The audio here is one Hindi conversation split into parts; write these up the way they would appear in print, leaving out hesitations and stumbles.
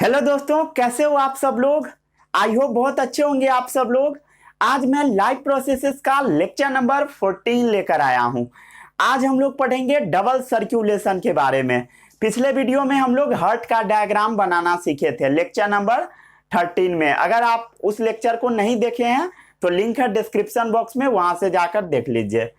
हेलो दोस्तों, कैसे हो आप सब लोग। आई होप बहुत अच्छे होंगे आप सब लोग। आज मैं लाइफ प्रोसेसेस का लेक्चर नंबर 14 लेकर आया हूं। आज हम लोग पढ़ेंगे डबल सर्कुलेशन के बारे में। पिछले वीडियो में हम लोग हार्ट का डायग्राम बनाना सीखे थे लेक्चर नंबर 13 में। अगर आप उस लेक्चर को नहीं देखे हैं तो लिंक है डिस्क्रिप्शन बॉक्स में, वहां से जाकर देख लीजिए।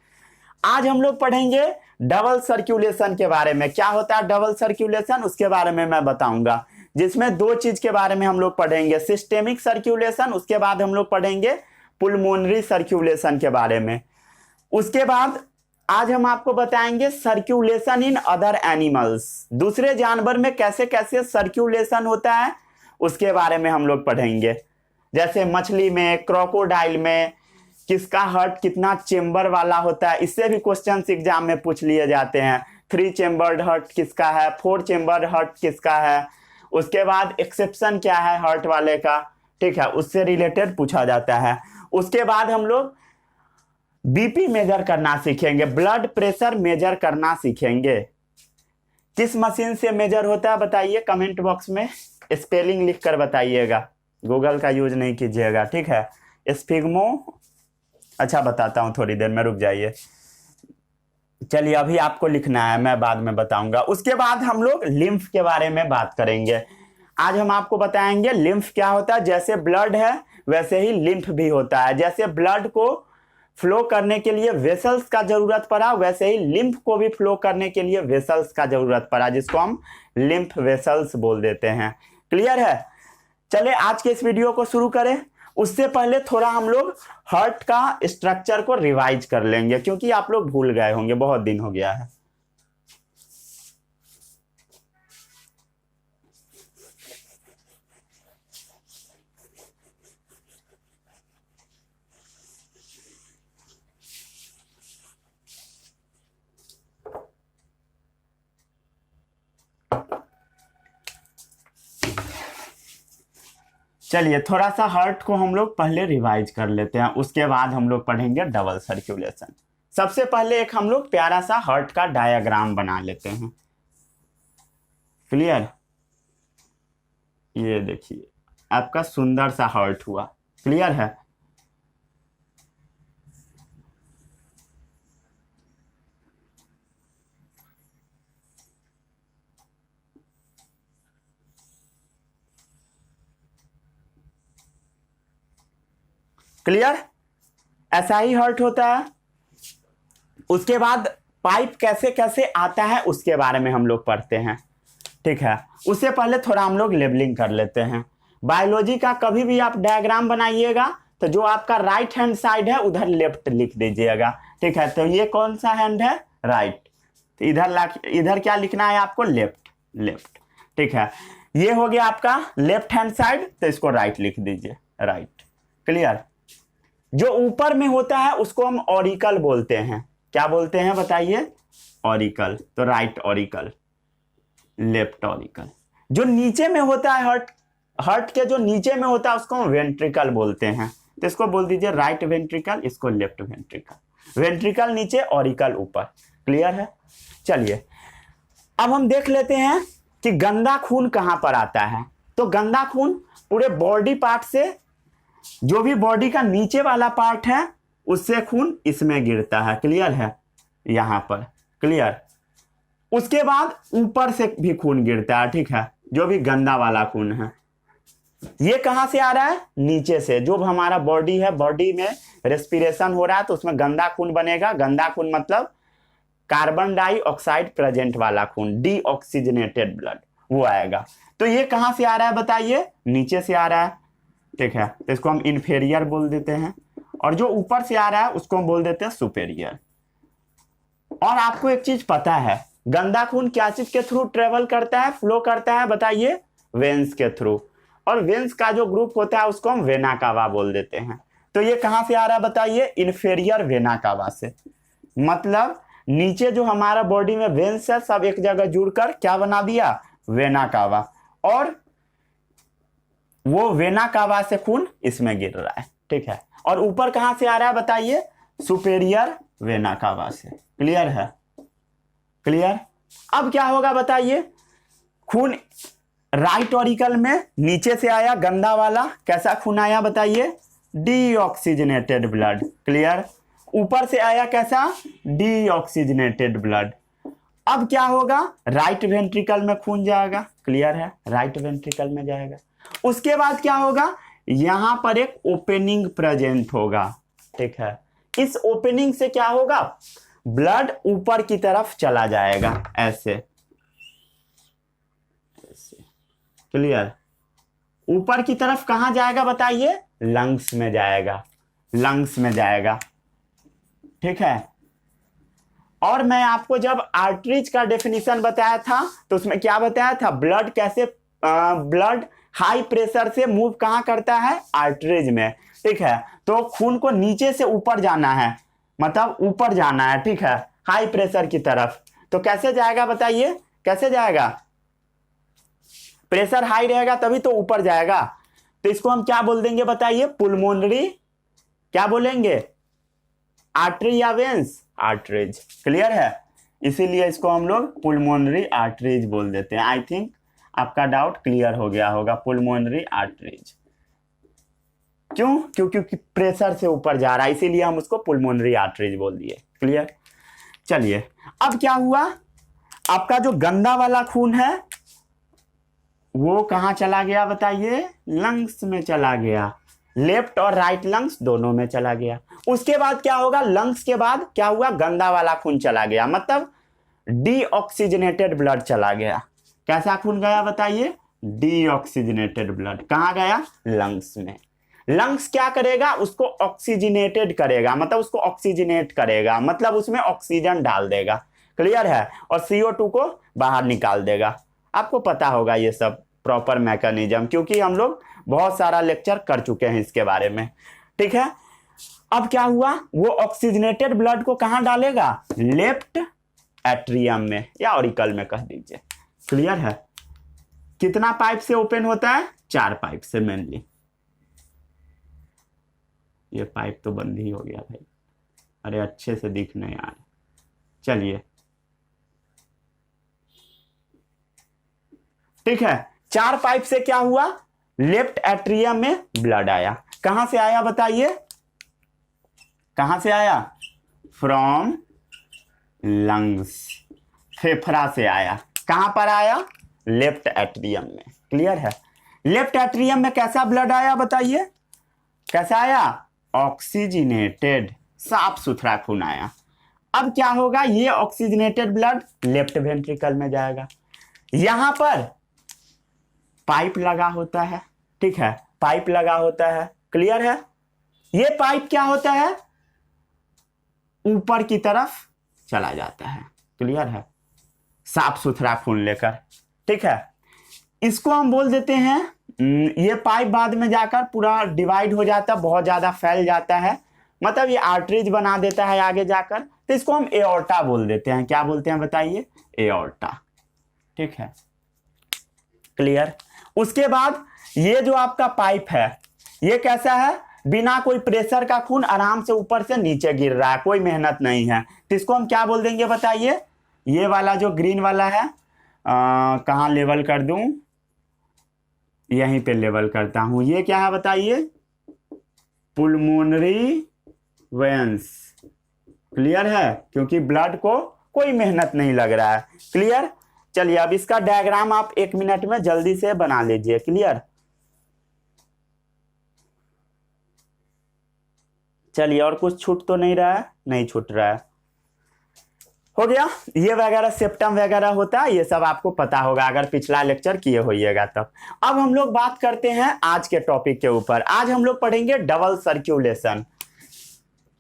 आज हम लोग पढ़ेंगे डबल सर्कुलेशन के बारे में। क्या होता है डबल सर्कुलेशन, उसके बारे में मैं बताऊंगा। जिसमें दो चीज के बारे में हम लोग पढ़ेंगे, सिस्टेमिक सर्कुलेशन, उसके बाद हम लोग पढ़ेंगे पुल्मोनरी सर्कुलेशन के बारे में। उसके बाद आज हम आपको बताएंगे सर्कुलेशन इन अदर एनिमल्स, दूसरे जानवर में कैसे कैसे सर्कुलेशन होता है उसके बारे में हम लोग पढ़ेंगे। जैसे मछली में, क्रोकोडाइल में किसका हार्ट कितना चेंबर वाला होता है, इससे भी क्वेश्चन एग्जाम में पूछ लिए जाते हैं। 3 चेंबर्ड हार्ट किसका है, 4 चेंबर्ड हार्ट किसका है, उसके बाद एक्सेप्शन क्या है हार्ट वाले का, ठीक है, उससे रिलेटेड पूछा जाता है। उसके बाद हम लोग बीपी मेजर करना सीखेंगे, ब्लड प्रेशर मेजर करना सीखेंगे। किस मशीन से मेजर होता है बताइए कमेंट बॉक्स में, स्पेलिंग लिख कर बताइएगा, गूगल का यूज नहीं कीजिएगा, ठीक है। स्पिग्मो, अच्छा बताता हूं थोड़ी देर में, रुक जाइए। चलिए अभी आपको लिखना है, मैं बाद में बताऊंगा। उसके बाद हम लोग लिम्फ के बारे में बात करेंगे। आज हम आपको बताएंगे लिम्फ क्या होता है। जैसे ब्लड है वैसे ही लिम्फ भी होता है। जैसे ब्लड को फ्लो करने के लिए वेसल्स का जरूरत पड़ा, वैसे ही लिम्फ को भी फ्लो करने के लिए वेसल्स का जरूरत पड़ा, जिसको हम लिम्फ वेसल्स बोल देते हैं। क्लियर है। चले आज के इस वीडियो को शुरू करें। उससे पहले थोड़ा हम लोग हार्ट का स्ट्रक्चर को रिवाइज कर लेंगे, क्योंकि आप लोग भूल गए होंगे, बहुत दिन हो गया है। चलिए थोड़ा सा हार्ट को हम लोग पहले रिवाइज कर लेते हैं, उसके बाद हम लोग पढ़ेंगे डबल सर्कुलेशन। सबसे पहले एक हम लोग प्यारा सा हार्ट का डायग्राम बना लेते हैं। क्लियर, ये देखिए आपका सुंदर सा हार्ट हुआ। क्लियर है। क्लियर, ऐसा ही हार्ट होता है। उसके बाद पाइप कैसे कैसे आता है उसके बारे में हम लोग पढ़ते हैं, ठीक है। उससे पहले थोड़ा हम लोग लेबलिंग कर लेते हैं। बायोलॉजी का कभी भी आप डायग्राम बनाइएगा तो जो आपका राइट हैंड साइड है उधर लेफ्ट लिख दीजिएगा, ठीक है। तो ये कौन सा हैंड है, राइट, तो इधर क्या लिखना है आपको, लेफ्ट, लेफ्ट, ठीक है। ये हो गया आपका लेफ्ट हैंड साइड, तो इसको राइट लिख दीजिए, राइट। क्लियर। जो ऊपर में होता है उसको हम ऑरिकल बोलते हैं। क्या बोलते हैं बताइए, ऑरिकल, तो राइट ऑरिकल, लेफ्ट ऑरिकल। जो नीचे में होता है हार्ट के जो नीचे में होता है उसको हम वेंट्रिकल बोलते हैं, तो इसको बोल दीजिए राइट वेंट्रिकल, इसको लेफ्ट वेंट्रिकल। वेंट्रिकल नीचे, ऑरिकल ऊपर। क्लियर है। चलिए अब हम देख लेते हैं कि गंदा खून कहां पर आता है। तो गंदा खून पूरे बॉडी पार्ट से, जो भी बॉडी का नीचे वाला पार्ट है उससे खून इसमें गिरता है। क्लियर है, यहां पर। क्लियर। उसके बाद ऊपर से भी खून गिरता है, ठीक है, जो भी गंदा वाला खून है। ये कहां से आ रहा है, नीचे से। जो हमारा बॉडी है, बॉडी में रेस्पिरेशन हो रहा है तो उसमें गंदा खून बनेगा। गंदा खून मतलब कार्बन डाइऑक्साइड प्रेजेंट वाला खून, डीऑक्सीजनेटेड ब्लड, वो आएगा। तो ये कहां से आ रहा है बताइए, नीचे से आ रहा है, ठीक है, तो इसको हम इन्फेरियर बोल देते हैं। और जो ऊपर से आ रहा है उसको हम बोल देते हैं सुपेरियर। और आपको एक चीज पता है, गंदा खून क्या चीज के थ्रू ट्रेवल करता है, फ्लो करता है बताइए, वेन्स के थ्रू। और वेन्स का जो ग्रुप होता है उसको हम वेना कावा बोल देते हैं। तो ये कहां से आ रहा है बताइए, इन्फेरियर वेना कावा से। मतलब नीचे जो हमारा बॉडी में वेन्स है सब एक जगह जुड़कर क्या बना दिया, वेना कावा। और वो वेना कावा से खून इसमें गिर रहा है, ठीक है। और ऊपर कहां से आ रहा है बताइए, सुपेरियर वेना कावा से। क्लियर है। क्लियर। अब क्या होगा बताइए, खून राइट ऑरिकल में नीचे से आया गंदा वाला, कैसा खून आया बताइए, डीऑक्सीजनेटेड ब्लड। क्लियर। ऊपर से आया कैसा, डीऑक्सीजनेटेड ब्लड। अब क्या होगा, राइट वेंट्रिकल में खून जाएगा। क्लियर है, राइट वेंट्रिकल में जाएगा। उसके बाद क्या होगा, यहां पर एक ओपनिंग प्रेजेंट होगा। ठीक है, इस ओपनिंग से क्या होगा, ब्लड ऊपर की तरफ चला जाएगा, ऐसे ऐसे। क्लियर। ऊपर की तरफ कहां जाएगा बताइए, लंग्स में जाएगा, लंग्स में जाएगा। ठीक है। और मैं आपको जब आर्टरीज का डेफिनेशन बताया था तो उसमें क्या बताया था, ब्लड कैसे, ब्लड हाई प्रेशर से मूव कहां करता है, आर्टरीज में। ठीक है, तो खून को नीचे से ऊपर जाना है, मतलब ऊपर जाना है। ठीक है, हाई प्रेशर की तरफ। तो कैसे जाएगा बताइए, कैसे जाएगा, प्रेशर हाई रहेगा तभी तो ऊपर जाएगा। तो इसको हम क्या बोल देंगे बताइए, पुल्मोनरी, क्या बोलेंगे, आर्टरी या वेंस, आर्टरीज। क्लियर है, इसीलिए इसको हम लोग पुल्मोनरी आर्टरीज बोल देते हैं। आई थिंक आपका डाउट क्लियर हो गया होगा, पुल्मोनरी आर्टरीज। क्यों, क्योंकि प्रेशर से ऊपर जा रहा है, इसीलिए हम उसको पुल्मोनरी आर्टरीज बोल दिए। क्लियर। चलिए, अब क्या हुआ, आपका जो गंदा वाला खून है वो कहां चला गया बताइए, लंग्स में चला गया, लेफ्ट और राइट लंग्स दोनों में चला गया। उसके बाद क्या होगा, लंग्स के बाद क्या हुआ, गंदा वाला खून चला गया, मतलब डीऑक्सीजनेटेड ब्लड चला गया। कैसा खून गया बताइए, डीऑक्सीजनेटेड ब्लड। कहां गया, लंग्स में। लंग्स क्या करेगा, उसको ऑक्सीजनेटेड करेगा, मतलब उसको ऑक्सीजनेट करेगा, मतलब उसमें ऑक्सीजन डाल देगा। क्लियर है, और CO2 को बाहर निकाल देगा। आपको पता होगा ये सब प्रॉपर मैकेनिज्म, क्योंकि हम लोग बहुत सारा लेक्चर कर चुके हैं इसके बारे में। ठीक है, अब क्या हुआ, वो ऑक्सीजनेटेड ब्लड को कहां डालेगा, लेफ्ट एट्रियम में या ऑरिकल में कह दीजिए। क्लियर है। कितना पाइप से ओपन होता है, 4 पाइप से मेनली। ये पाइप तो बंद ही हो गया भाई, अरे अच्छे से दिख नहीं आ रहा। चलिए, ठीक है, 4 पाइप से क्या हुआ, लेफ्ट एट्रियम में ब्लड आया। कहां से आया बताइए, कहां से आया, फ्रॉम लंग्स, फेफड़ा से आया। कहां पर आया, लेफ्ट एट्रियम में। क्लियर है। लेफ्ट एट्रियम में कैसा ब्लड आया बताइए, कैसा आया, ऑक्सीजनेटेड, साफ सुथरा खून आया। अब क्या होगा, ये ऑक्सीजनेटेड ब्लड लेफ्ट वेंट्रिकल में जाएगा। यहां पर पाइप लगा होता है। ठीक है, पाइप लगा होता है। क्लियर है। ये पाइप क्या होता है, ऊपर की तरफ चला जाता है। क्लियर है, साफ सुथरा खून लेकर। ठीक है, इसको हम बोल देते हैं, ये पाइप बाद में जाकर पूरा डिवाइड हो जाता है, बहुत ज्यादा फैल जाता है, मतलब ये आर्टरीज बना देता है आगे जाकर, तो इसको हम एओर्टा बोल देते हैं। क्या बोलते हैं बताइए, एओर्टा। ठीक है, क्लियर। उसके बाद ये जो आपका पाइप है ये कैसा है, बिना कोई प्रेशर का खून आराम से ऊपर से नीचे गिर रहा है, कोई मेहनत नहीं है, तो इसको हम क्या बोल देंगे बताइए, ये वाला जो ग्रीन वाला है, कहाँ लेवल कर दूं, यहीं पे लेवल करता हूं, ये क्या है बताइए, पुल्मोनरी वेंस। क्लियर है, क्योंकि ब्लड को कोई मेहनत नहीं लग रहा है। क्लियर। चलिए, अब इसका डायग्राम आप 1 मिनट में जल्दी से बना लीजिए। क्लियर। चलिए, और कुछ छूट तो नहीं रहा है, नहीं छूट रहा है, हो गया। ये वगैरह सेप्टम वगैरह होता है, ये सब आपको पता होगा अगर पिछला लेक्चर किए होइएगा तब। अब हम लोग बात करते हैं आज के टॉपिक के ऊपर। आज हम लोग पढ़ेंगे डबल सर्क्यूलेशन।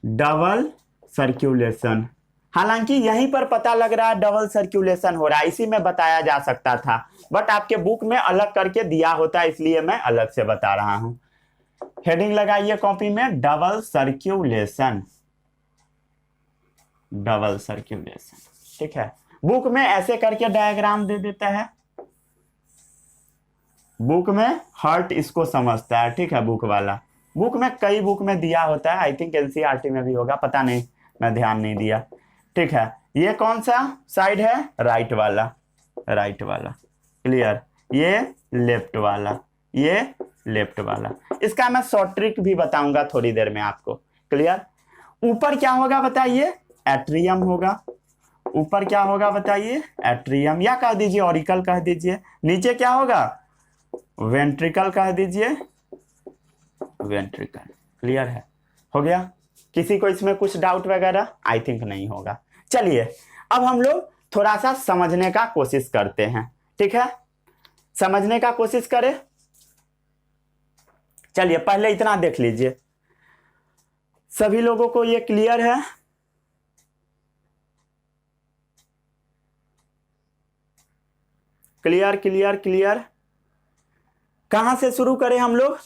डबल सर्क्यूलेशन, हालांकि यहीं पर पता लग रहा है डबल सर्क्यूलेशन हो रहा है, इसी में बताया जा सकता था, बट आपके बुक में अलग करके दिया होता है, इसलिए मैं अलग से बता रहा हूं। हेडिंग लगाइए कॉपी में, डबल सर्क्यूलेशन, डबल सर्क्यूलेशन। ठीक है, बुक में ऐसे करके डायग्राम दे देता है, बुक में हार्ट इसको समझता है। ठीक है, बुक वाला, बुक में कई बुक में दिया होता है, आई थिंक एनसीईआरटी में भी होगा, पता नहीं, मैं ध्यान नहीं दिया। ठीक है, ये कौन सा साइड है, राइट वाला, राइट वाला। क्लियर। ये लेफ्ट वाला, ये लेफ्ट वाला। इसका मैं शॉर्ट ट्रिक भी बताऊंगा थोड़ी देर में आपको। क्लियर? ऊपर क्या होगा बताइए? एट्रियम होगा। ऊपर क्या होगा बताइए? एट्रियम, या कह दीजिए ऑरिकल कह दीजिए। नीचे क्या होगा? वेंट्रिकल कह दीजिए, वेंट्रिकल। क्लियर है? हो गया? किसी को इसमें कुछ डाउट वगैरह? आई थिंक नहीं होगा। चलिए अब हम लोग थोड़ा सा समझने का कोशिश करते हैं। ठीक है, समझने का कोशिश करें। चलिए पहले इतना देख लीजिए, सभी लोगों को ये क्लियर है? Clear clear clear. कहां से शुरू करें हम लोग?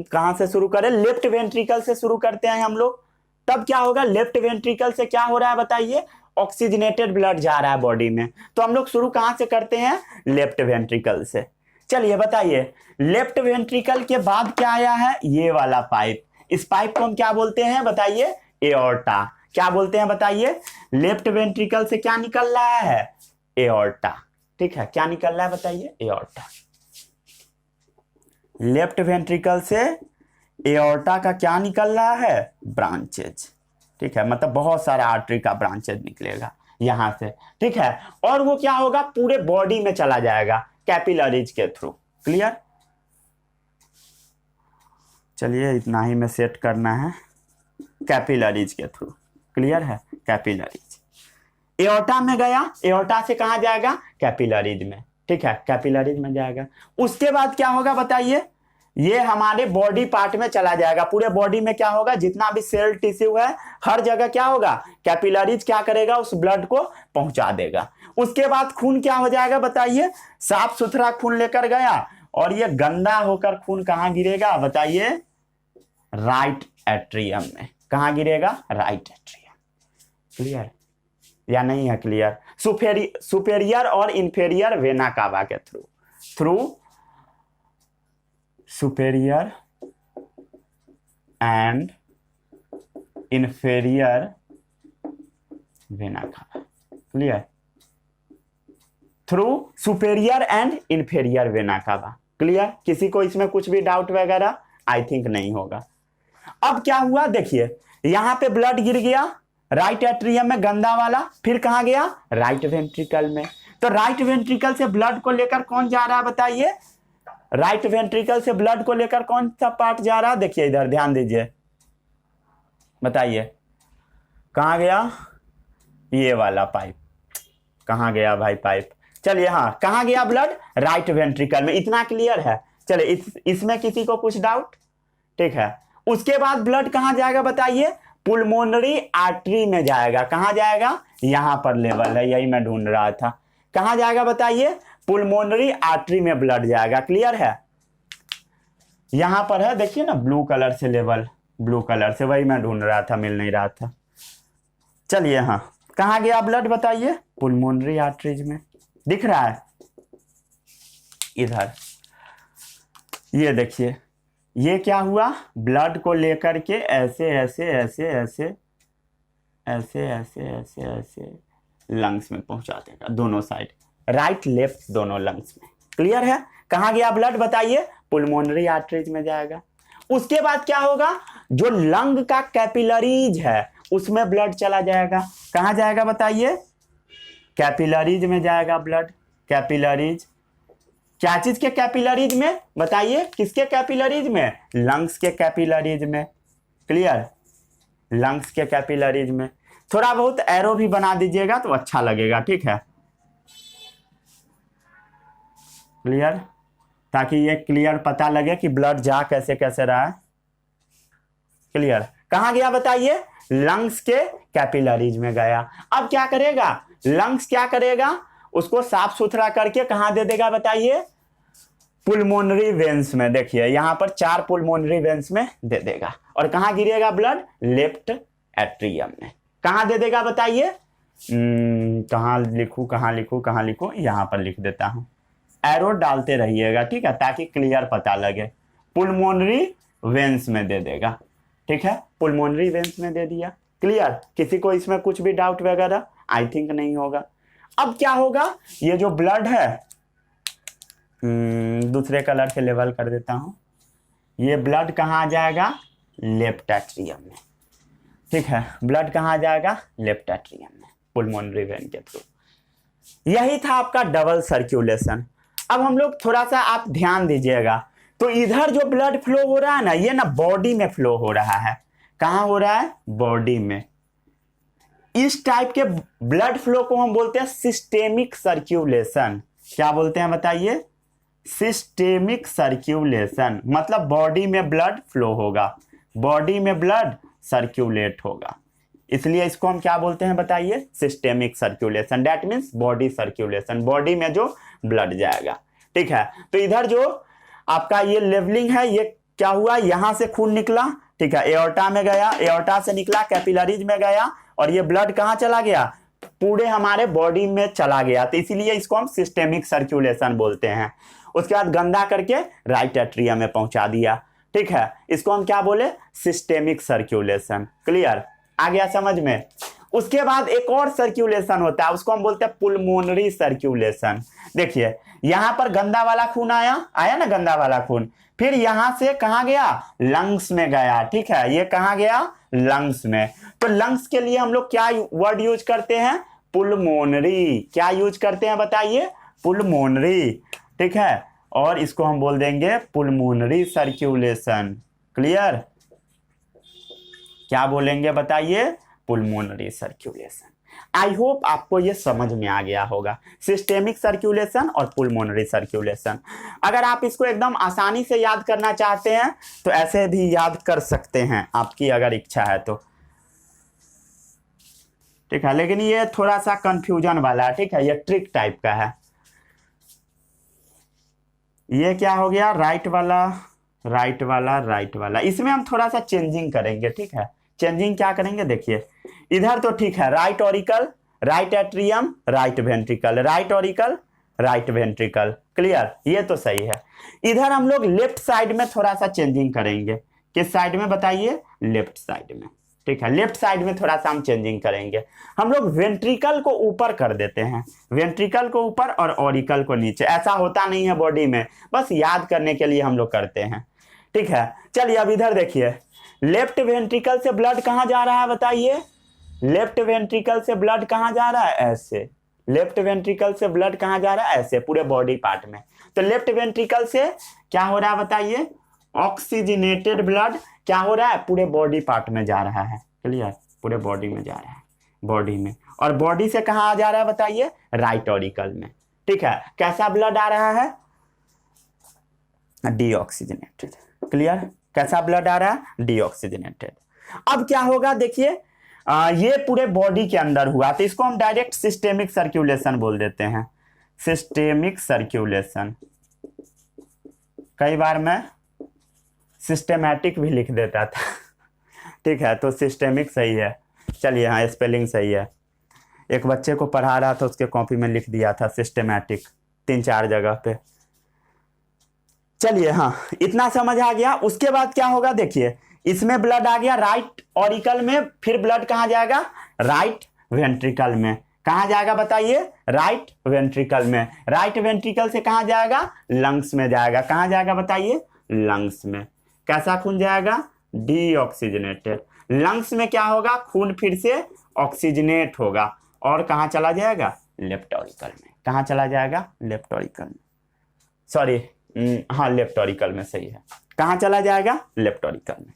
कहां से शुरू करें? लेफ्ट वेंट्रिकल से शुरू करते हैं हम लोग। तब क्या होगा? लेफ्ट वेंट्रिकल से क्या हो रहा है बताइए? ऑक्सीजनेटेड ब्लड जा रहा है बॉडी में। तो हम लोग शुरू कहां से करते हैं? लेफ्ट वेंट्रिकल से। चलिए बताइए, लेफ्ट वेंट्रिकल के बाद क्या आया है? ये वाला पाइप। इस पाइप को हम क्या बोलते हैं बताइए? एओर्टा। क्या बोलते हैं बताइए? लेफ्ट वेंट्रिकल से क्या निकल रहा है? एओर्टा। ठीक है, क्या निकल रहा है बताइए? एओर्टा। लेफ्ट वेंट्रिकल से एओर्टा का क्या निकल रहा है? ब्रांचेज। ठीक है, मतलब बहुत सारा आर्टरी का ब्रांचेज निकलेगा यहां से। ठीक है, और वो क्या होगा? पूरे बॉडी में चला जाएगा कैपिलरीज के थ्रू। क्लियर? चलिए इतना ही में सेट करना है, कैपिलरीज के थ्रू। क्लियर है? कैपिलरीज एओर्टा में गया, एओर्टा से कहां जाएगा? कैपिलरीज में। ठीक है, कैपिलरीज में जाएगा। उसके बाद क्या होगा बताइए? ये हमारे बॉडी पार्ट में चला जाएगा। पूरे बॉडी में क्या होगा? जितना भी सेल टिश्यू है हर जगह क्या होगा? कैपिलरीज क्या करेगा? उस ब्लड को पहुंचा देगा। उसके बाद खून क्या हो जाएगा बताइए? साफ सुथरा खून लेकर गया और ये गंदा होकर खून कहां गिरेगा बताइए? राइट एट्रियम में। कहां गिरेगा? Right atrium. क्लियर या नहीं है? क्लियर? सुपेरियर और इंफेरियर वेना कावा के through superior end inferior vena cava. Clear? Through superior end inferior vena cava. Clear? किसी को इसमें कुछ भी डाउट वगैरह? आई थिंक नहीं होगा। अब क्या हुआ देखिए, यहां पे ब्लड गिर गया राइट एट्रियम में गंदा वाला, फिर कहां गया? राइट वेंट्रिकल में। तो राइट वेंट्रिकल से ब्लड को लेकर कौन जा रहा है बताइए? राइट वेंट्रिकल से ब्लड को लेकर कौन सा पार्ट जा रहा है? देखिए इधर ध्यान दीजिए, बताइए कहां गया? ये वाला पाइप। कहां गया भाई पाइप? चलिए हाँ, कहां गया ब्लड? राइट वेंट्रिकल में। इतना क्लियर है? चलिए इसमें किसी को कुछ डाउट? ठीक है, उसके बाद ब्लड कहां जाएगा बताइए? पुल्मोनरी आर्टरी में जाएगा। कहां जाएगा? यहां पर लेवल है, यही मैं ढूंढ रहा था। कहां जाएगा बताइए? पुल्मोनरी आर्टरी में ब्लड जाएगा। क्लियर है? यहां पर है, देखिए ना ब्लू कलर से लेवल, ब्लू कलर से, वही मैं ढूंढ रहा था, मिल नहीं रहा था। चलिए हाँ, कहां गया ब्लड बताइए? पुल्मोनरी आर्टरीज में। दिख रहा है इधर? ये देखिए, ये क्या हुआ? ब्लड को लेकर के ऐसे ऐसे ऐसे ऐसे ऐसे ऐसे ऐसे ऐसे लंग्स में पहुंचा देगा, दोनों साइड, राइट लेफ्ट दोनों लंग्स में। क्लियर है? कहां गया ब्लड बताइए? पुल्मोनरी आर्टरीज में जाएगा। उसके बाद क्या होगा? जो लंग का कैपिलरीज है उसमें ब्लड चला जाएगा। कहां जाएगा बताइए? कैपिलरीज में जाएगा ब्लड। कैपिलरीज, क्या चीज के कैपिलरीज में बताइए? किसके कैपिलरीज में? लंग्स के कैपिलरीज में। क्लियर? लंग्स के कैपिलरीज में। थोड़ा बहुत एरो भी बना दीजिएगा तो अच्छा लगेगा। ठीक है? क्लियर? ताकि ये क्लियर पता लगे कि ब्लड जा कैसे कैसे रहा है। क्लियर? कहां गया बताइए? लंग्स के कैपिलरीज में गया। अब क्या करेगा? लंग्स क्या करेगा? उसको साफ सुथरा करके कहां दे देगा बताइए? पुल्मोनरी वेन्स में। देखिए यहां पर 4 पुल्मोनरी वेन्स में दे देगा। और कहां गिरेगा ब्लड? लेफ्ट एट्रियम में। कहां दे देगा बताइए? कहां लिखूं कहां लिखूं कहां लिखूं? यहां पर लिख देता हूं, एरो डालते रहिएगा। ठीक है? ताकि क्लियर पता लगे। पुल्मोनरी वेन्स में दे देगा। ठीक है? पुल्मोनरी वेन्स में दे दिया। क्लियर? किसी को इसमें कुछ भी डाउट वगैरह? आई थिंक नहीं होगा। अब क्या होगा? ये जो ब्लड है दूसरे कलर से लेबल कर देता हूँ। ये ब्लड कहाँ आ जाएगा, लेफ्ट एट्रियम में। ठीक है, ब्लड कहाँ आ जाएगा, लेफ्ट एट्रियम में, पुल्मोनरी वेन के थ्रू। यही था आपका डबल सर्कुलेशन। अब हम लोग थोड़ा सा आप ध्यान दीजिएगा, तो इधर जो ब्लड फ्लो हो रहा है ना, ये ना बॉडी में फ्लो हो रहा है। कहाँ हो रहा है, बॉडी में। इस टाइप के ब्लड फ्लो को हम बोलते हैं सिस्टेमिक सर्कुलेशन। क्या बोलते हैं बताइए, सिस्टेमिक सर्कुलेशन। मतलब बॉडी में ब्लड फ्लो होगा, बॉडी में ब्लड सर्कुलेट होगा, इसलिए इसको हम क्या बोलते हैं बताइए, systemic circulation. That means body circulation, body में जो ब्लड जाएगा। ठीक है, तो इधर जो आपका ये लेवलिंग है, ये क्या हुआ, यहां से खून निकला। ठीक है, एओर्टा में गया, एओर्टा से निकला कैपिलरीज में गया, और ये ब्लड कहाँ चला गया, पूरे हमारे बॉडी में चला गया। तो इसीलिए इसको हम सिस्टेमिक सर्कुलेशन बोलते हैं। उसके बाद गंदा करके राइट एट्रियम में पहुंचा दिया। ठीक है, इसको हम क्या बोले, सिस्टेमिक सर्कुलेशन। क्लियर, आ गया समझ में। उसके बाद एक और सर्कुलेशन होता है, उसको हम बोलते हैं पुल्मोनरी सर्कुलेशन। देखिए यहां पर गंदा वाला खून आया ना, गंदा वाला खून, फिर यहां से कहां गया, लंग्स में गया। ठीक है, ये कहां गया, लंग्स में। तो लंग्स के लिए हम लोग क्या वर्ड यूज करते हैं, पुल्मोनरी। क्या यूज करते हैं बताइए, पुल्मोनरी। ठीक है, और इसको हम बोल देंगे पुल्मोनरी सर्कुलेशन। क्लियर, क्या बोलेंगे बताइए, पुल्मोनरी सर्कुलेशन। आई होप आपको ये समझ में आ गया होगा, सिस्टेमिक सर्कुलेशन और पुल्मोनरी सर्कुलेशन। अगर आप इसको एकदम आसानी से याद करना चाहते हैं तो ऐसे भी याद कर सकते हैं, आपकी अगर इच्छा है तो। ठीक है, लेकिन ये थोड़ा सा कंफ्यूजन वाला है। ठीक है, ये ट्रिक टाइप का है। ये क्या हो गया, राइट वाला, राइट वाला, राइट वाला। इसमें हम थोड़ा सा चेंजिंग करेंगे। ठीक है, चेंजिंग क्या करेंगे, देखिए इधर तो ठीक है, right auricle, right atrium, right ventricle, right auricle, right ventricle. Clear, ये तो सही है। इधर हम लोग लेफ्ट साइड में थोड़ा सा चेंजिंग करेंगे। किस साइड में बताइए, लेफ्ट साइड में। ठीक है, लेफ्ट साइड में थोड़ा सा हम चेंजिंग करेंगे। हम लोग वेंट्रिकल को ऊपर कर देते हैं, वेंट्रिकल को ऊपर और ऑरिकल को नीचे। ऐसा होता नहीं है बॉडी में, बस याद करने के लिए हम लोग करते हैं। ठीक है, चलिए अब इधर देखिए, लेफ्ट वेंट्रिकल से ब्लड कहां जा रहा है बताइए, लेफ्ट वेंट्रिकल से ब्लड कहां जा रहा है, ऐसे। लेफ्ट वेंट्रिकल से ब्लड कहां जा रहा है, ऐसे, पूरे बॉडी पार्ट में। तो लेफ्ट वेंट्रिकल से क्या हो रहा है बताइए, ऑक्सीजनेटेड ब्लड क्या हो रहा है, पूरे बॉडी पार्ट में जा रहा है। क्लियर, पूरे बॉडी में जा रहा है, बॉडी में। और बॉडी से कहां आ जा रहा है बताइए, राइट ऑरिकल में। ठीक है, कैसा ब्लड आ रहा है, डीऑक्सीजनेटेड। क्लियर, कैसा ब्लड आ रहा है, डीऑक्सीजनेटेड। अब क्या होगा देखिए, ये पूरे बॉडी के अंदर हुआ, तो इसको हम डायरेक्ट सिस्टेमिक सर्कुलेशन बोल देते हैं, सिस्टेमिक सर्कुलेशन। कई बार मैं सिस्टेमैटिक भी लिख देता था। ठीक है, तो सिस्टेमिक सही है। चलिए, हाँ स्पेलिंग सही है। एक बच्चे को पढ़ा रहा था, उसके कॉपी में लिख दिया था सिस्टेमैटिक 3-4 जगह पे। चलिए, हाँ इतना समझ आ गया। उसके बाद क्या होगा देखिए, इसमें ब्लड आ गया राइट ऑरिकल में, फिर ब्लड कहां जाएगा, राइट वेंट्रिकल में। कहां जाएगा बताइए, राइट वेंट्रिकल में। राइट वेंट्रिकल से कहां जाएगा, लंग्स में जाएगा। कहां जाएगा बताइए, लंग्स में। कैसा खून जाएगा, डीऑक्सीजनेटेड। लंग्स में क्या होगा, खून फिर से ऑक्सीजनेट होगा और कहां चला जाएगा, लेफ्ट ऑरिकल में। कहां चला जाएगा, लेफ्ट ऑरिकल में, सॉरी, हाँ लेफ्ट ऑरिकल में, सही है। कहां चला जाएगा, लेफ्ट ऑरिकल में।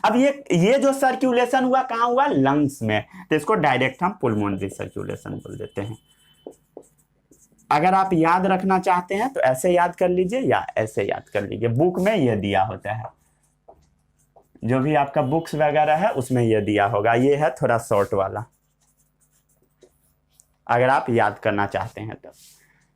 अब ये जो सर्कुलेशन हुआ कहां हुआ, लंग्स में, तो इसको डायरेक्ट हम पुल्मोनरी सर्कुलेशन बोल देते हैं। अगर आप याद रखना चाहते हैं तो ऐसे याद कर लीजिए या ऐसे याद कर लीजिए, बुक में यह दिया होता है, जो भी आपका बुक्स वगैरह है उसमें यह दिया होगा। ये है थोड़ा शॉर्ट वाला, अगर आप याद करना चाहते हैं तो।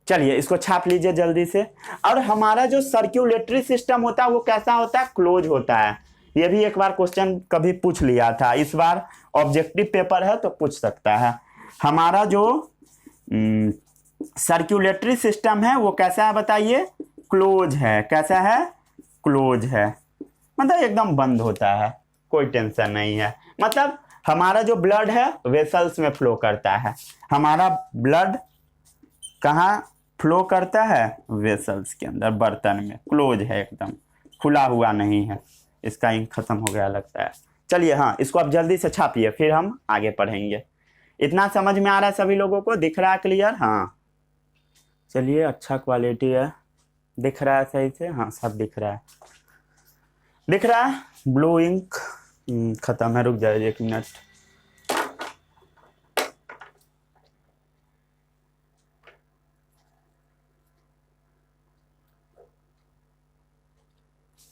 चलिए इसको छाप लीजिए जल्दी से। और हमारा जो सर्कुलेटरी सिस्टम होता है वो कैसा होता है, क्लोज होता है। ये भी एक बार क्वेश्चन कभी पूछ लिया था, इस बार ऑब्जेक्टिव पेपर है तो पूछ सकता है। हमारा जो सर्कुलेटरी सिस्टम है वो कैसा है बताइए, क्लोज है। कैसा है, क्लोज है, मतलब एकदम बंद होता है, कोई टेंशन नहीं है। मतलब हमारा जो ब्लड है वेसल्स में फ्लो करता है। हमारा ब्लड कहाँ फ्लो करता है वेसल्स के अंदर, बर्तन में, क्लोज है एकदम, खुला हुआ नहीं है। इसका इंक खत्म हो गया लगता है। चलिए हाँ, इसको आप जल्दी से छापिए, फिर हम आगे पढ़ेंगे। इतना समझ में आ रहा है सभी लोगों को? दिख रहा है क्लियर? हाँ चलिए, अच्छा क्वालिटी है, दिख रहा है सही से? हाँ सब दिख रहा है, दिख रहा है। ब्लू इंक खत्म है, रुक जाइए 1 मिनट।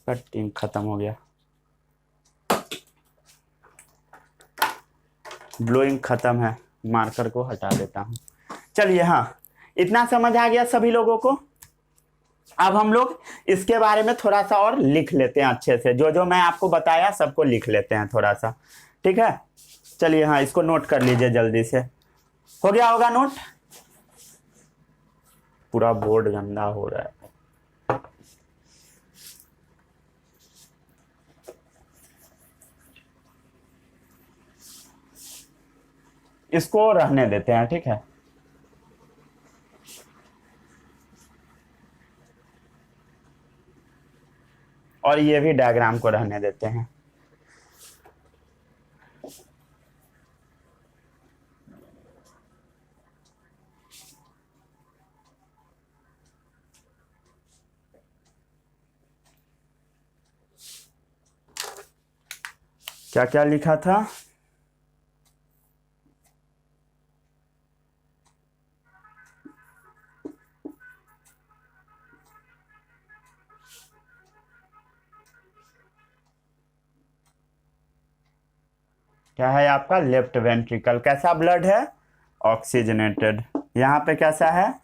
कट इंक खत्म हो गया, ब्लू इंक खत्म है, मार्कर को हटा देता हूँ। चलिए हाँ, इतना समझ आ गया सभी लोगों को? अब हम लोग इसके बारे में थोड़ा सा और लिख लेते हैं अच्छे से, जो जो मैं आपको बताया सबको लिख लेते हैं थोड़ा सा, ठीक है? चलिए हाँ, इसको नोट कर लीजिए जल्दी से। हो गया होगा नोट? पूरा बोर्ड गंदा हो रहा है। इसको रहने देते हैं, ठीक है? और ये भी डायग्राम को रहने देते हैं। क्या क्या लिखा था? क्या है आपका? लेफ्ट वेंट्रिकल कैसा ब्लड है? ऑक्सीजनेटेड। यहाँ पे कैसा है?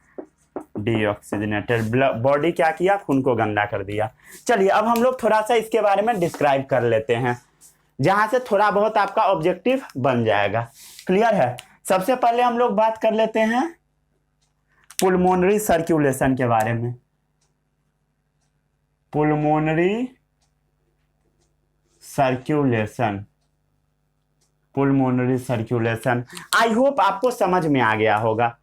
डीऑक्सीजनेटेड। बॉडी क्या किया? खून को गंदा कर दिया। चलिए अब हम लोग थोड़ा सा इसके बारे में डिस्क्राइब कर लेते हैं, जहां से थोड़ा बहुत आपका ऑब्जेक्टिव बन जाएगा। क्लियर है? सबसे पहले हम लोग बात कर लेते हैं पुल्मोनरी सर्कुलेशन के बारे में। पुल्मोनरी सर्कुलेशन, पुल्मोनरी सर्कुलेशन, आई होप आपको समझ में आ गया होगा।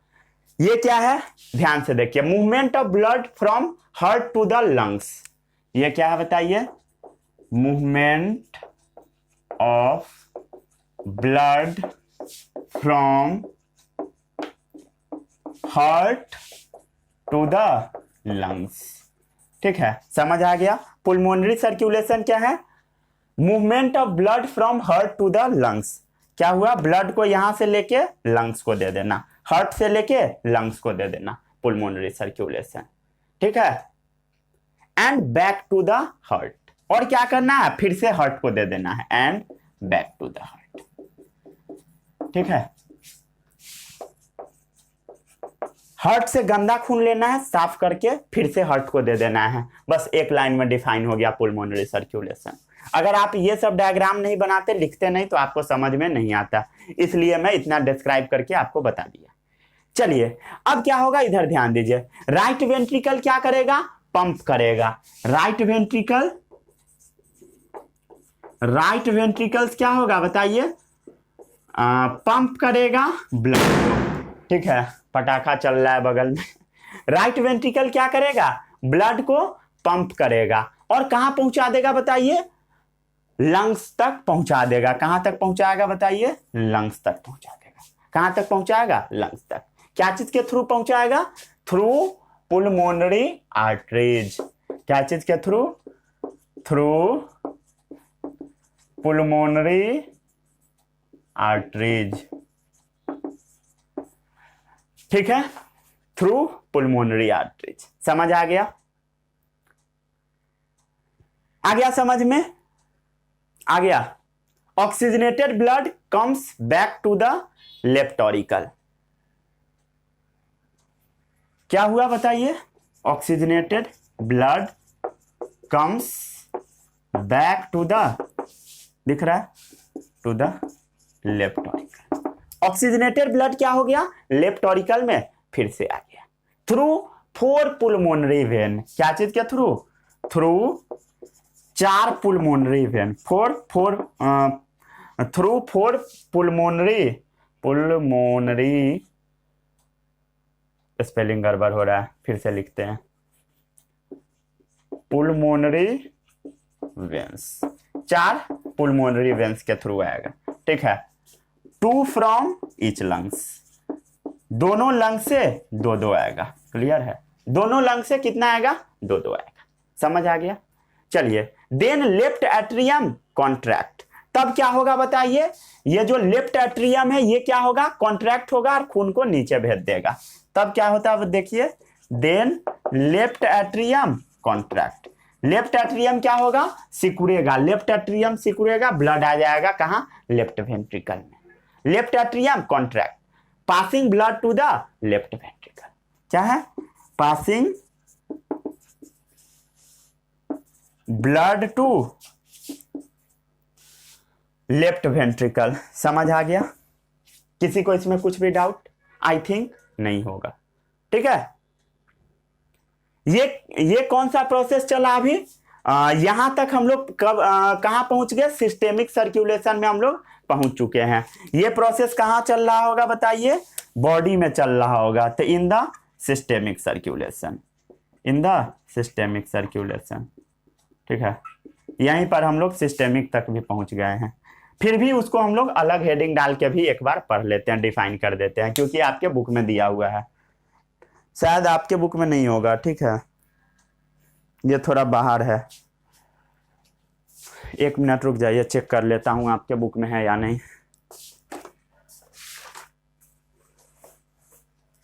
ये क्या है? ध्यान से देखिए, movement of blood from heart to the lungs. ये क्या है बताइए? Movement of blood from heart to the lungs. ठीक है, समझ आ गया? पुल्मोनरी सर्कुलेशन क्या है? Movement of blood from heart to the lungs. क्या हुआ? ब्लड को यहां से लेके लंग्स को दे देना, हार्ट से लेके लंग्स को दे देना, पुल्मोनरी सर्कुलेशन। ठीक है? And back to the heart. और क्या करना है? फिर से हार्ट को दे देना है, and back to the heart. ठीक है? हार्ट से गंदा खून लेना है, साफ करके फिर से हार्ट को दे देना है। बस एक लाइन में डिफाइन हो गया पुल्मोनरी सर्कुलेशन। अगर आप ये सब डायग्राम नहीं बनाते, लिखते नहीं, तो आपको समझ में नहीं आता, इसलिए मैं इतना डिस्क्राइब करके आपको बता दिया। चलिए अब क्या होगा, इधर ध्यान दीजिए। राइट वेंट्रिकल क्या करेगा? पंप करेगा। राइट वेंट्रिकल, राइट वेंट्रिकल्स क्या होगा बताइए? पंप करेगा ब्लड को। ठीक है, पटाखा चल रहा है बगल में। राइट वेंट्रिकल क्या करेगा? ब्लड को पंप करेगा। और कहां पहुंचा देगा बताइए? लंग्स तक पहुंचा देगा। कहां तक पहुंचाएगा बताइए? लंग्स तक पहुंचा देगा। कहां तक पहुंचाएगा? लंग्स तक। क्या चीज के थ्रू पहुंचाएगा? Through pulmonary arteries. क्या चीज के थ्रू? Through pulmonary arteries. ठीक है, थ्रू पुल्मोनरी आर्टरीज। समझ आ गया? आ गया समझ में? आ गया। Oxygenated blood comes back to the left auricle. क्या हुआ बताइए? Oxygenated blood comes back to the, दिख रहा है, to the left auricle. Oxygenated blood क्या हो गया? लेफ्ट ऑरिकल में फिर से आ गया, थ्रू 4 पुल्मोनरी वेन। क्या चीज के through? Through 4 pulmonary vein. Through 4 pulmonary spelling गड़बड़ हो रहा है, फिर से लिखते हैं, पुलमोनरी वेंस, 4 पुलमोनरी वेंस के थ्रू आएगा, ठीक है। 2 फ्रॉम ईच लंग्स, दोनों लंग से 2-2 आएगा, क्लियर है। दोनों लंग से कितना आएगा? 2-2 आएगा, समझ आ गया। चलिए, देन लेफ्ट एट्रियम कॉन्ट्रैक्ट, तब क्या होगा बताइए? ये जो लेफ्ट एट्रियम है ये क्या होगा? कॉन्ट्रैक्ट होगा और खून को नीचे भेज देगा। तब क्या होता है देखिए, then left atrium contract, left atrium क्या होगा? सिकुड़ेगा, लेफ्ट एट्रियम सिकुड़ेगा, ब्लड आ जाएगा कहाँ? लेफ्ट वेंट्रिकल में। Left atrium contract, passing blood to the left ventricle, क्या है? Passing blood to left ventricle, समझ आ गया? किसी को इसमें कुछ भी डाउट? आई थिंक नहीं होगा, ठीक है। ये कौन सा प्रोसेस चला अभी? यहां तक हम लोग कब कहां पहुंच गए? सिस्टेमिक सर्कुलेशन में हम लोग पहुंच चुके हैं। ये प्रोसेस कहां चल रहा होगा बताइए? बॉडी में चल रहा होगा, तो in the systemic circulation, in the systemic circulation, ठीक है। यहीं पर हम लोग सिस्टेमिक तक भी पहुंच गए हैं। फिर भी उसको हम लोग अलग हेडिंग डाल के भी एक बार पढ़ लेते हैं, डिफाइन कर देते हैं, क्योंकि आपके बुक में दिया हुआ है, शायद आपके बुक में नहीं होगा, ठीक है। ये थोड़ा बाहर है, 1 मिनट रुक जाइए, चेक कर लेता हूं आपके बुक में है या नहीं।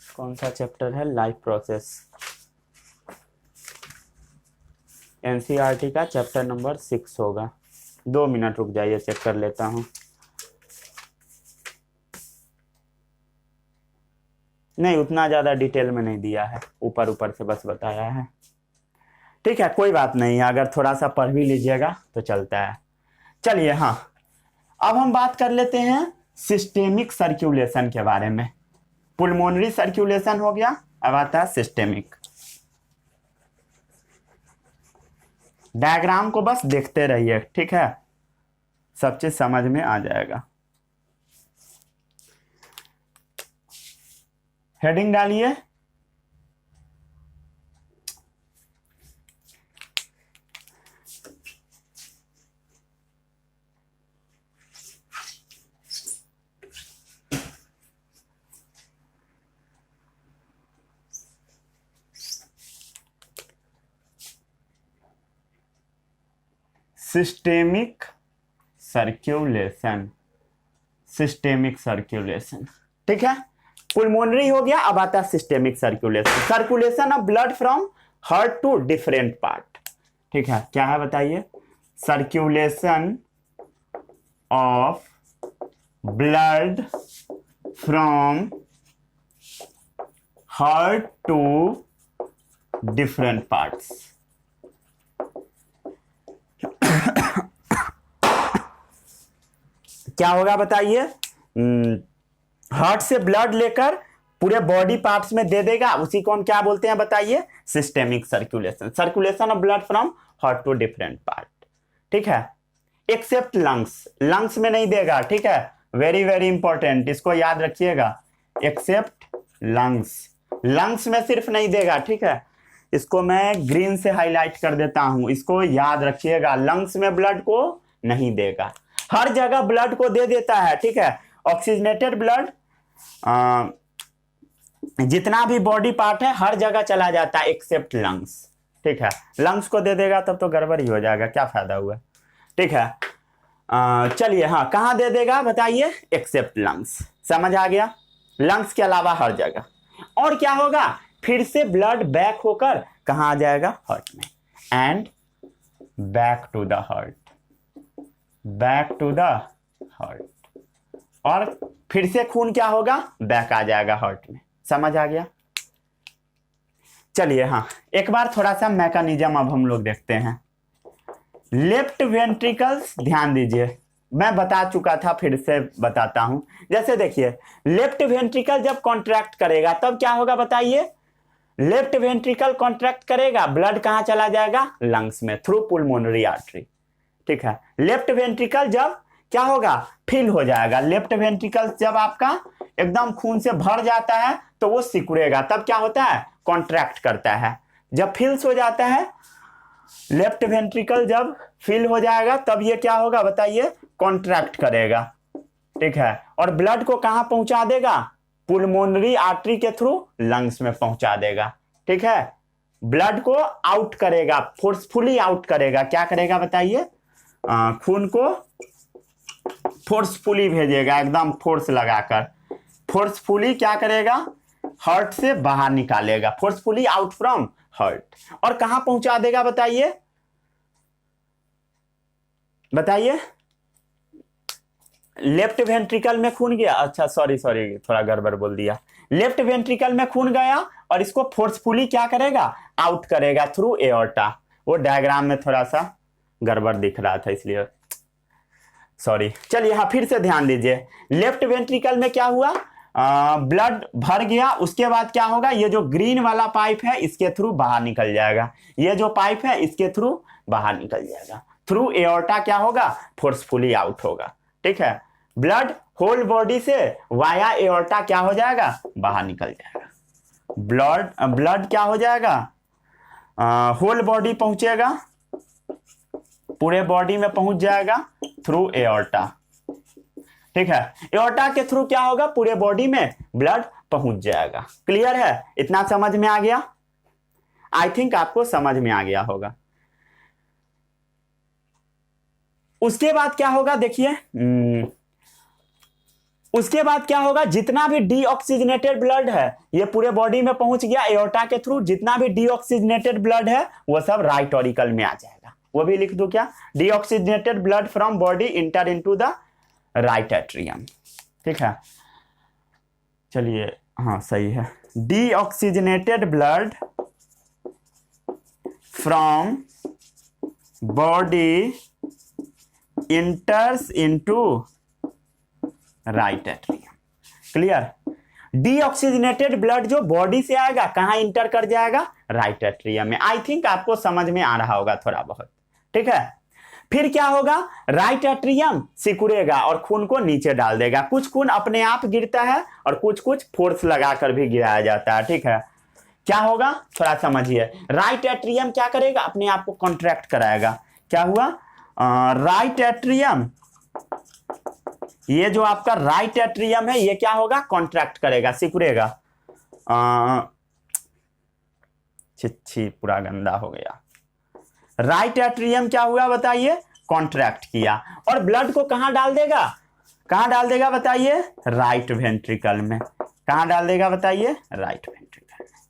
कौन सा चैप्टर है? लाइफ प्रोसेस, एनसीईआरटी का चैप्टर नंबर 6 होगा। 2 मिनट रुक जाइए, चेक कर लेता हूं। नहीं, उतना ज्यादा डिटेल में नहीं दिया है, ऊपर ऊपर से बस बताया है, ठीक है। कोई बात नहीं है, अगर थोड़ा सा पढ़ भी लीजिएगा तो चलता है। चलिए, हाँ, अब हम बात कर लेते हैं सिस्टेमिक सर्कुलेशन के बारे में। पुलमोनरी सर्कुलेशन हो गया, अब आता है सिस्टेमिक। डायग्राम को बस देखते रहिए, ठीक है, सब चीज समझ में आ जाएगा। हेडिंग डालिए, सिस्टेमिक सर्कुलेशन, सिस्टेमिक सर्कुलेशन, ठीक है। पुलमोनरी हो गया, अब आता है systemic circulation. Circulation of blood from heart to different part, ठीक है। क्या है बताइए? Circulation of blood from heart to different parts. क्या होगा बताइए? हार्ट से ब्लड लेकर पूरे बॉडी पार्ट्स में दे देगा, उसी को हम क्या बोलते हैं बताइए? Systemic circulation. Circulation of blood from heart to different part, ठीक है। एक्सेप्ट लंग्स, लंग्स में नहीं देगा, ठीक है। वेरी वेरी इंपॉर्टेंट, इसको याद रखिएगा। एक्सेप्ट लंग्स, लंग्स में सिर्फ नहीं देगा, ठीक है। इसको मैं ग्रीन से हाईलाइट कर देता हूं, इसको याद रखिएगा। लंग्स में ब्लड को नहीं देगा, हर जगह ब्लड को दे देता है, ठीक है। ऑक्सीजनेटेड ब्लड जितना भी बॉडी पार्ट है हर जगह चला जाता है एक्सेप्ट लंग्स, ठीक है। लंग्स को दे देगा तब तो गड़बड़ ही हो जाएगा, क्या फायदा हुआ, ठीक है। चलिए, हाँ, कहां दे देगा बताइए? एक्सेप्ट लंग्स, समझ आ गया। लंग्स के अलावा हर जगह। और क्या होगा? फिर से ब्लड बैक होकर कहां आ जाएगा? हार्ट में, and back to the heart, back to the heart, और फिर से खून क्या होगा? बैक आ जाएगा हार्ट में, समझ आ गया। चलिए, हाँ, एक बार थोड़ा सा मैकेनिज्म अब हम लोग देखते हैं। लेफ्ट वेंट्रिकल्स, ध्यान दीजिए, मैं बता चुका था, फिर से बताता हूं। जैसे देखिए, लेफ्ट वेंट्रिकल जब कॉन्ट्रैक्ट करेगा तब क्या होगा बताइए? लेफ्ट वेंट्रिकल कॉन्ट्रैक्ट करेगा, ब्लड कहां चला जाएगा? लंग्स में, थ्रू पुलमोनरी आर्टरी, ठीक है। लेफ्ट वेंट्रिकल जब क्या होगा? फिल हो जाएगा, लेफ्ट वेंट्रिकल जब आपका एकदम खून से भर जाता है तो वो सिकुड़ेगा, तब क्या होता है, कॉन्ट्रैक्ट करता है। जब फिल्स हो जाता है, लेफ्ट वेंट्रिकल जब फिल हो जाएगा तब ये क्या होगा बताइए, कॉन्ट्रैक्ट करेगा। ठीक है, और ब्लड को कहां पहुंचा देगा, पुलमोनरी आर्टरी के थ्रू लंग्स में पहुंचा देगा। ठीक है, ब्लड को आउट करेगा, फोर्सफुली आउट करेगा। क्या करेगा बताइए, खून को फोर्सफुली भेजेगा, एकदम फोर्स लगाकर। फोर्सफुली क्या करेगा, हार्ट से बाहर निकालेगा, फोर्सफुली आउट फ्रॉम हार्ट। और कहां पहुंचा देगा बताइए, बताइए। लेफ्ट वेंट्रिकल में खून गया, अच्छा सॉरी थोड़ा गड़बड़ बोल दिया। लेफ्ट वेंट्रिकल में खून गया और इसको फोर्सफुली क्या करेगा, आउट करेगा थ्रू एओर्टा। वो डायग्राम में थोड़ा सा गड़बड़ दिख रहा था इसलिए सॉरी। चलिए हाँ, फिर से ध्यान दीजिए। लेफ्ट वेंट्रिकल में क्या हुआ, ब्लड भर गया, उसके बाद क्या होगा, ये जो ग्रीन वाला पाइप है इसके थ्रू बाहर निकल जाएगा, ये जो पाइप है इसके थ्रू बाहर निकल जाएगा, थ्रू एओर्टा क्या होगा, फोर्सफुली आउट होगा। ठीक है, ब्लड होल बॉडी से वाया एओर्टा क्या हो जाएगा, बाहर निकल जाएगा। ब्लड क्या हो जाएगा, होल बॉडी पहुंचेगा, पूरे बॉडी में पहुंच जाएगा थ्रू एओर्टा। ठीक है, एओर्टा के थ्रू क्या होगा, पूरे बॉडी में ब्लड पहुंच जाएगा। क्लियर है, इतना समझ में आ गया, आई थिंक आपको समझ में आ गया होगा। उसके बाद क्या होगा देखिए, उसके बाद क्या होगा, जितना भी डीऑक्सीजनेटेड ब्लड है ये पूरे बॉडी में पहुंच गया एओर्टा के थ्रू, जितना भी डीऑक्सीजनेटेड ब्लड है वो सब राइट ऑरिकल में आ जाएगा। वो भी लिख दूं क्या, deoxygenated blood from body inter into the right atrium. ठीक है, चलिए हाँ सही है, deoxygenated blood from body इंटर्स into right atrium. Clear, deoxygenated blood जो बॉडी से आएगा कहां इंटर कर जाएगा, राइट एट्रियम में। आई थिंक आपको समझ में आ रहा होगा थोड़ा बहुत। ठीक है, फिर क्या होगा, राइट एट्रियम सिकुड़ेगा और खून को नीचे डाल देगा। कुछ खून अपने आप गिरता है और कुछ फोर्स लगाकर भी गिराया जाता है। ठीक है, क्या होगा थोड़ा समझिए, राइट एट्रियम क्या करेगा, अपने आप को कॉन्ट्रैक्ट कराएगा। क्या हुआ, राइट एट्रियम, ये जो आपका राइट एट्रियम है ये क्या होगा, कॉन्ट्रैक्ट करेगा, सिकुड़ेगा। छिच्छी पूरा गंदा हो गया। राइट एट्रियम क्या हुआ बताइए, कॉन्ट्रैक्ट किया और ब्लड को कहां डाल देगा, कहां डाल देगा बताइए, राइट वेंट्रिकल में। कहां डाल देगा बताइए, राइट वेंट्रिकल में।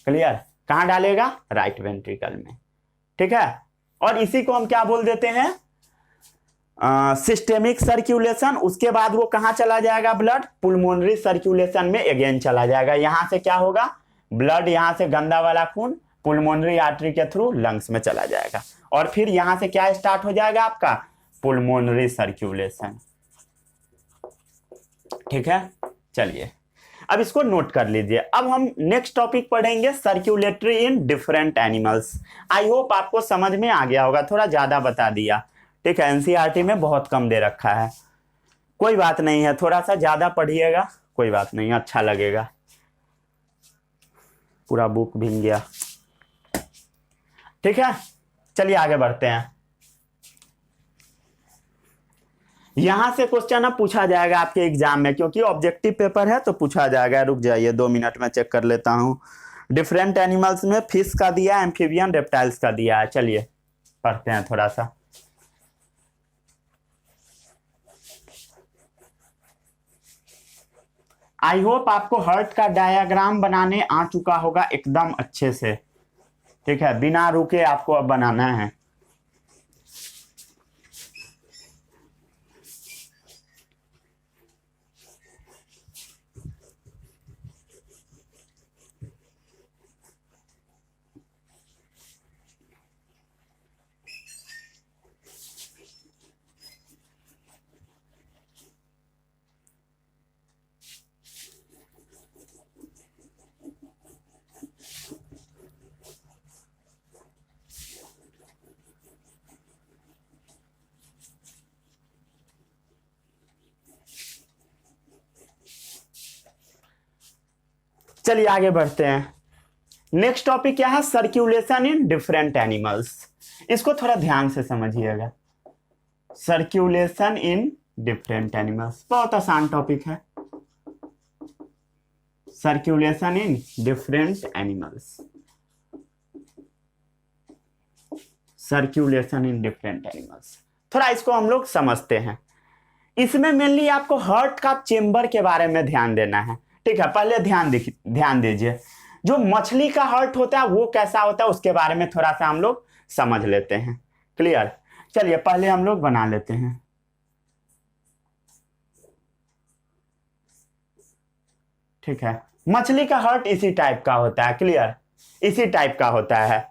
क्लियर, कहां डालेगा, राइट वेंट्रिकल में। ठीक है, और इसी को हम क्या बोल देते हैं, सिस्टेमिक सर्कुलेशन। उसके बाद वो कहां चला जाएगा, ब्लड पुलमोनरी सर्कुलेशन में अगेन चला जाएगा। यहां से क्या होगा, ब्लड यहां से गंदा वाला खून पुलमोनरी आर्टरी के थ्रू लंग्स में चला जाएगा और फिर यहां से क्या स्टार्ट हो जाएगा आपका, पुलमोनरी सर्कुलेशन। ठीक है, चलिए अब इसको नोट कर लीजिए। अब हम नेक्स्ट टॉपिक पढ़ेंगे, circulatory in different animals. I hope आपको समझ में आ गया होगा, थोड़ा ज्यादा बता दिया। ठीक है, एनसीईआरटी में बहुत कम दे रखा है, कोई बात नहीं है, थोड़ा सा ज्यादा पढ़िएगा, कोई बात नहीं, अच्छा लगेगा। पूरा बुक भीग गया। ठीक है, चलिए आगे बढ़ते हैं। यहां से क्वेश्चन अब पूछा जाएगा आपके एग्जाम में, क्योंकि ऑब्जेक्टिव पेपर है तो पूछा जाएगा। रुक जाइए 2 मिनट में चेक कर लेता हूं। डिफरेंट एनिमल्स में फिश का दिया, एम्फीबियन, रेप्टाइल्स का दिया है। चलिए पढ़ते हैं थोड़ा सा। आई होप आपको हार्ट का डायग्राम बनाने आ चुका होगा एकदम अच्छे से। ठीक है, बिना रुके आपको अब बनाना है। चलिए आगे बढ़ते हैं। नेक्स्ट टॉपिक क्या है? Circulation in different animals. इसको थोड़ा ध्यान से समझिएगा। सर्कुलेशन इन डिफरेंट एनिमल्स बहुत आसान टॉपिक है। Circulation in different animals, circulation in different animals, थोड़ा इसको हम लोग समझते हैं। इसमें मेनली आपको हार्ट का चेंबर के बारे में ध्यान देना है। ठीक है, पहले ध्यान दीजिए। जो मछली का हार्ट होता है वो कैसा होता है उसके बारे में थोड़ा सा हम लोग समझ लेते हैं। क्लियर? चलिए पहले हम लोग बना लेते हैं। ठीक है, मछली का हार्ट इसी टाइप का होता है। क्लियर? इसी टाइप का होता है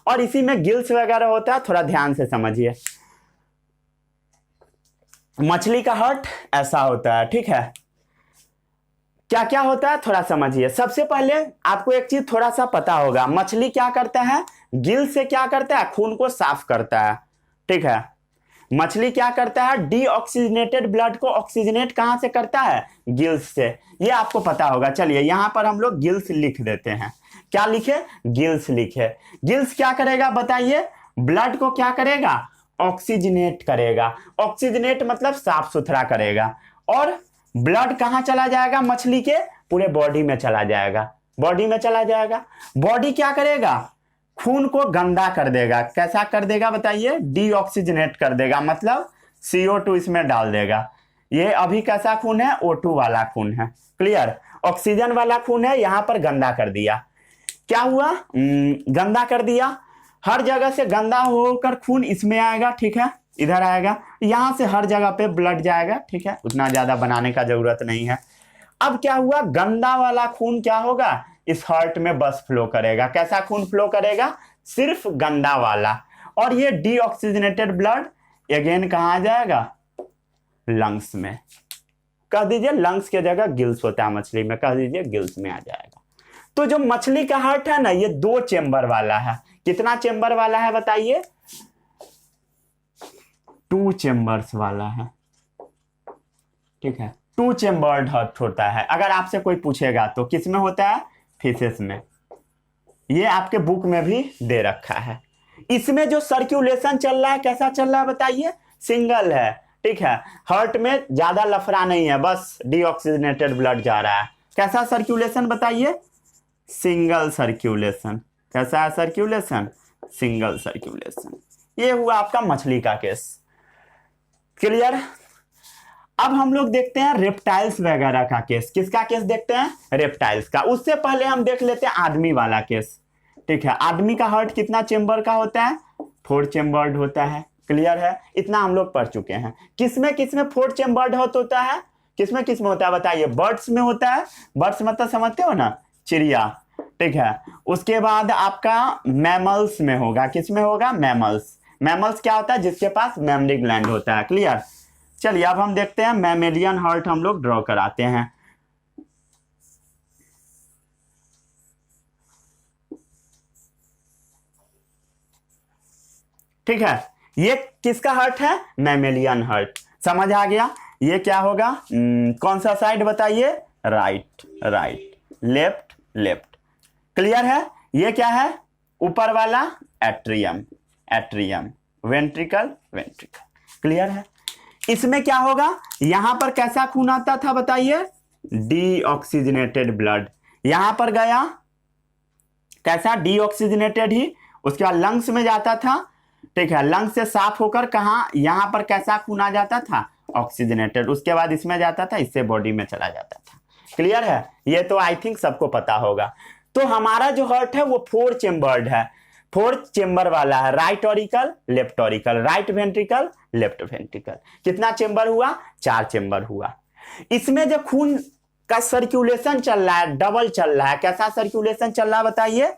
और इसी में गिल्स वगैरह होता है। थोड़ा ध्यान से समझिए। मछली का हार्ट ऐसा होता है। ठीक है, क्या क्या होता है थोड़ा समझिए। सबसे पहले आपको एक चीज थोड़ा सा पता होगा, मछली क्या करता है? गिल से क्या करता है? खून को साफ करता है। ठीक है, मछली क्या करता है? डीऑक्सीजनेटेड ब्लड को ऑक्सीजनेट कहां से करता है? गिल्स से। ये आपको पता होगा। चलिए यहां पर हम लोग गिल्स लिख देते हैं। क्या लिखे? गिल्स लिखे। गिल्स क्या करेगा बताइए? ब्लड को क्या करेगा? ऑक्सीजनेट करेगा। ऑक्सीजनेट मतलब साफ सुथरा करेगा। और ब्लड कहां चला जाएगा? मछली के पूरे बॉडी में चला जाएगा। बॉडी में चला जाएगा। बॉडी क्या करेगा? खून को गंदा कर देगा। कैसा कर देगा बताइए? डीऑक्सीजनेट कर देगा, मतलब CO2 इसमें डाल देगा। ये अभी कैसा खून है? O2 वाला खून है। क्लियर? ऑक्सीजन वाला खून है, यहां पर गंदा कर दिया। क्या हुआ? गंदा कर दिया। हर जगह से गंदा होकर खून इसमें आएगा। ठीक है, इधर आएगा, यहां से हर जगह पे ब्लड जाएगा। ठीक है, उतना ज्यादा बनाने का जरूरत नहीं है। अब क्या हुआ? गंदा वाला खून क्या होगा? इस हार्ट में बस फ्लो करेगा। कैसा खून फ्लो करेगा? सिर्फ गंदा वाला। और ये डीऑक्सीजनेटेड ब्लड अगेन कहां आ जाएगा? लंग्स में। कह दीजिए लंग्स के जगह गिल्स होता है मछली में, कह दीजिए गिल्स में आ जाएगा। तो जो मछली का हार्ट है ना, ये 2 चेंबर वाला है। कितना चेंबर वाला है बताइए? 2 चेंबर्स वाला है। ठीक है, 2 चेंबर्ड हार्ट होता है। अगर आपसे कोई पूछेगा तो किस में होता है? फीसेस में। ये आपके बुक में भी दे रखा है। इसमें जो सर्कुलेशन चल रहा है कैसा चल रहा है बताइए? सिंगल है। ठीक है, हार्ट में ज्यादा लफड़ा नहीं है, बस डीऑक्सीजनेटेड ब्लड जा रहा है। कैसा सर्कुलेशन बताइए? Single circulation. कैसा है सर्कुलेशन? Single circulation. ये हुआ आपका मछली का केस। क्लियर? अब हम लोग देखते हैं रेप्टाइल्स वगैरह का केस। किसका केस देखते हैं? रेप्टाइल्स का। उससे पहले हम देख लेते हैं आदमी वाला केस। ठीक है, आदमी का हार्ट कितना चेंबर का होता है? 4 चेंबर्ड होता है। क्लियर है? इतना हम लोग पढ़ चुके हैं। किसमें 4 चेंबर्ड हार्ट होता है? किसमें होता है बताइए? बर्ड्स में होता है। बर्ड्स मतलब समझते हो ना, चिड़िया। ठीक है, उसके बाद आपका मैमल्स में होगा। किसमें होगा? मैमल्स। मैमल्स क्या होता है? जिसके पास मैमरी ग्लैंड होता है। क्लियर? चलिए अब हम देखते हैं मैमेलियन हार्ट हम लोग ड्रॉ कराते हैं। ठीक है, ये किसका हार्ट है? Mammalian heart. समझ आ गया? ये क्या होगा? कौन सा साइड बताइए? राइट। लेफ्ट। क्लियर है? ये क्या है? ऊपर वाला एट्रियम। वेंट्रिकल। क्लियर है? इसमें क्या होगा? यहां पर कैसा खून आता था बताइए? Deoxygenated blood. यहां पर गया कैसा? डीऑक्सीजनेटेड ही। उसके बाद लंग्स में जाता था। ठीक है, लंग्स से साफ होकर कहां? यहां पर कैसा खून आ जाता था? ऑक्सीजनेटेड। उसके बाद इसमें जाता था, इससे बॉडी में चला जाता था। क्लियर है? ये तो आई थिंक सबको पता होगा। तो हमारा जो हार्ट है वो 4 चेंबर्ड है। 4 चेंबर वाला है। Right auricle, left auricle, right ventricle, left ventricle. कितना चेंबर हुआ? 4 चेंबर हुआ। इसमें जब खून का सर्कुलेशन चल रहा है, डबल चल रहा है। कैसा सर्कुलेशन चल रहा है बताइए?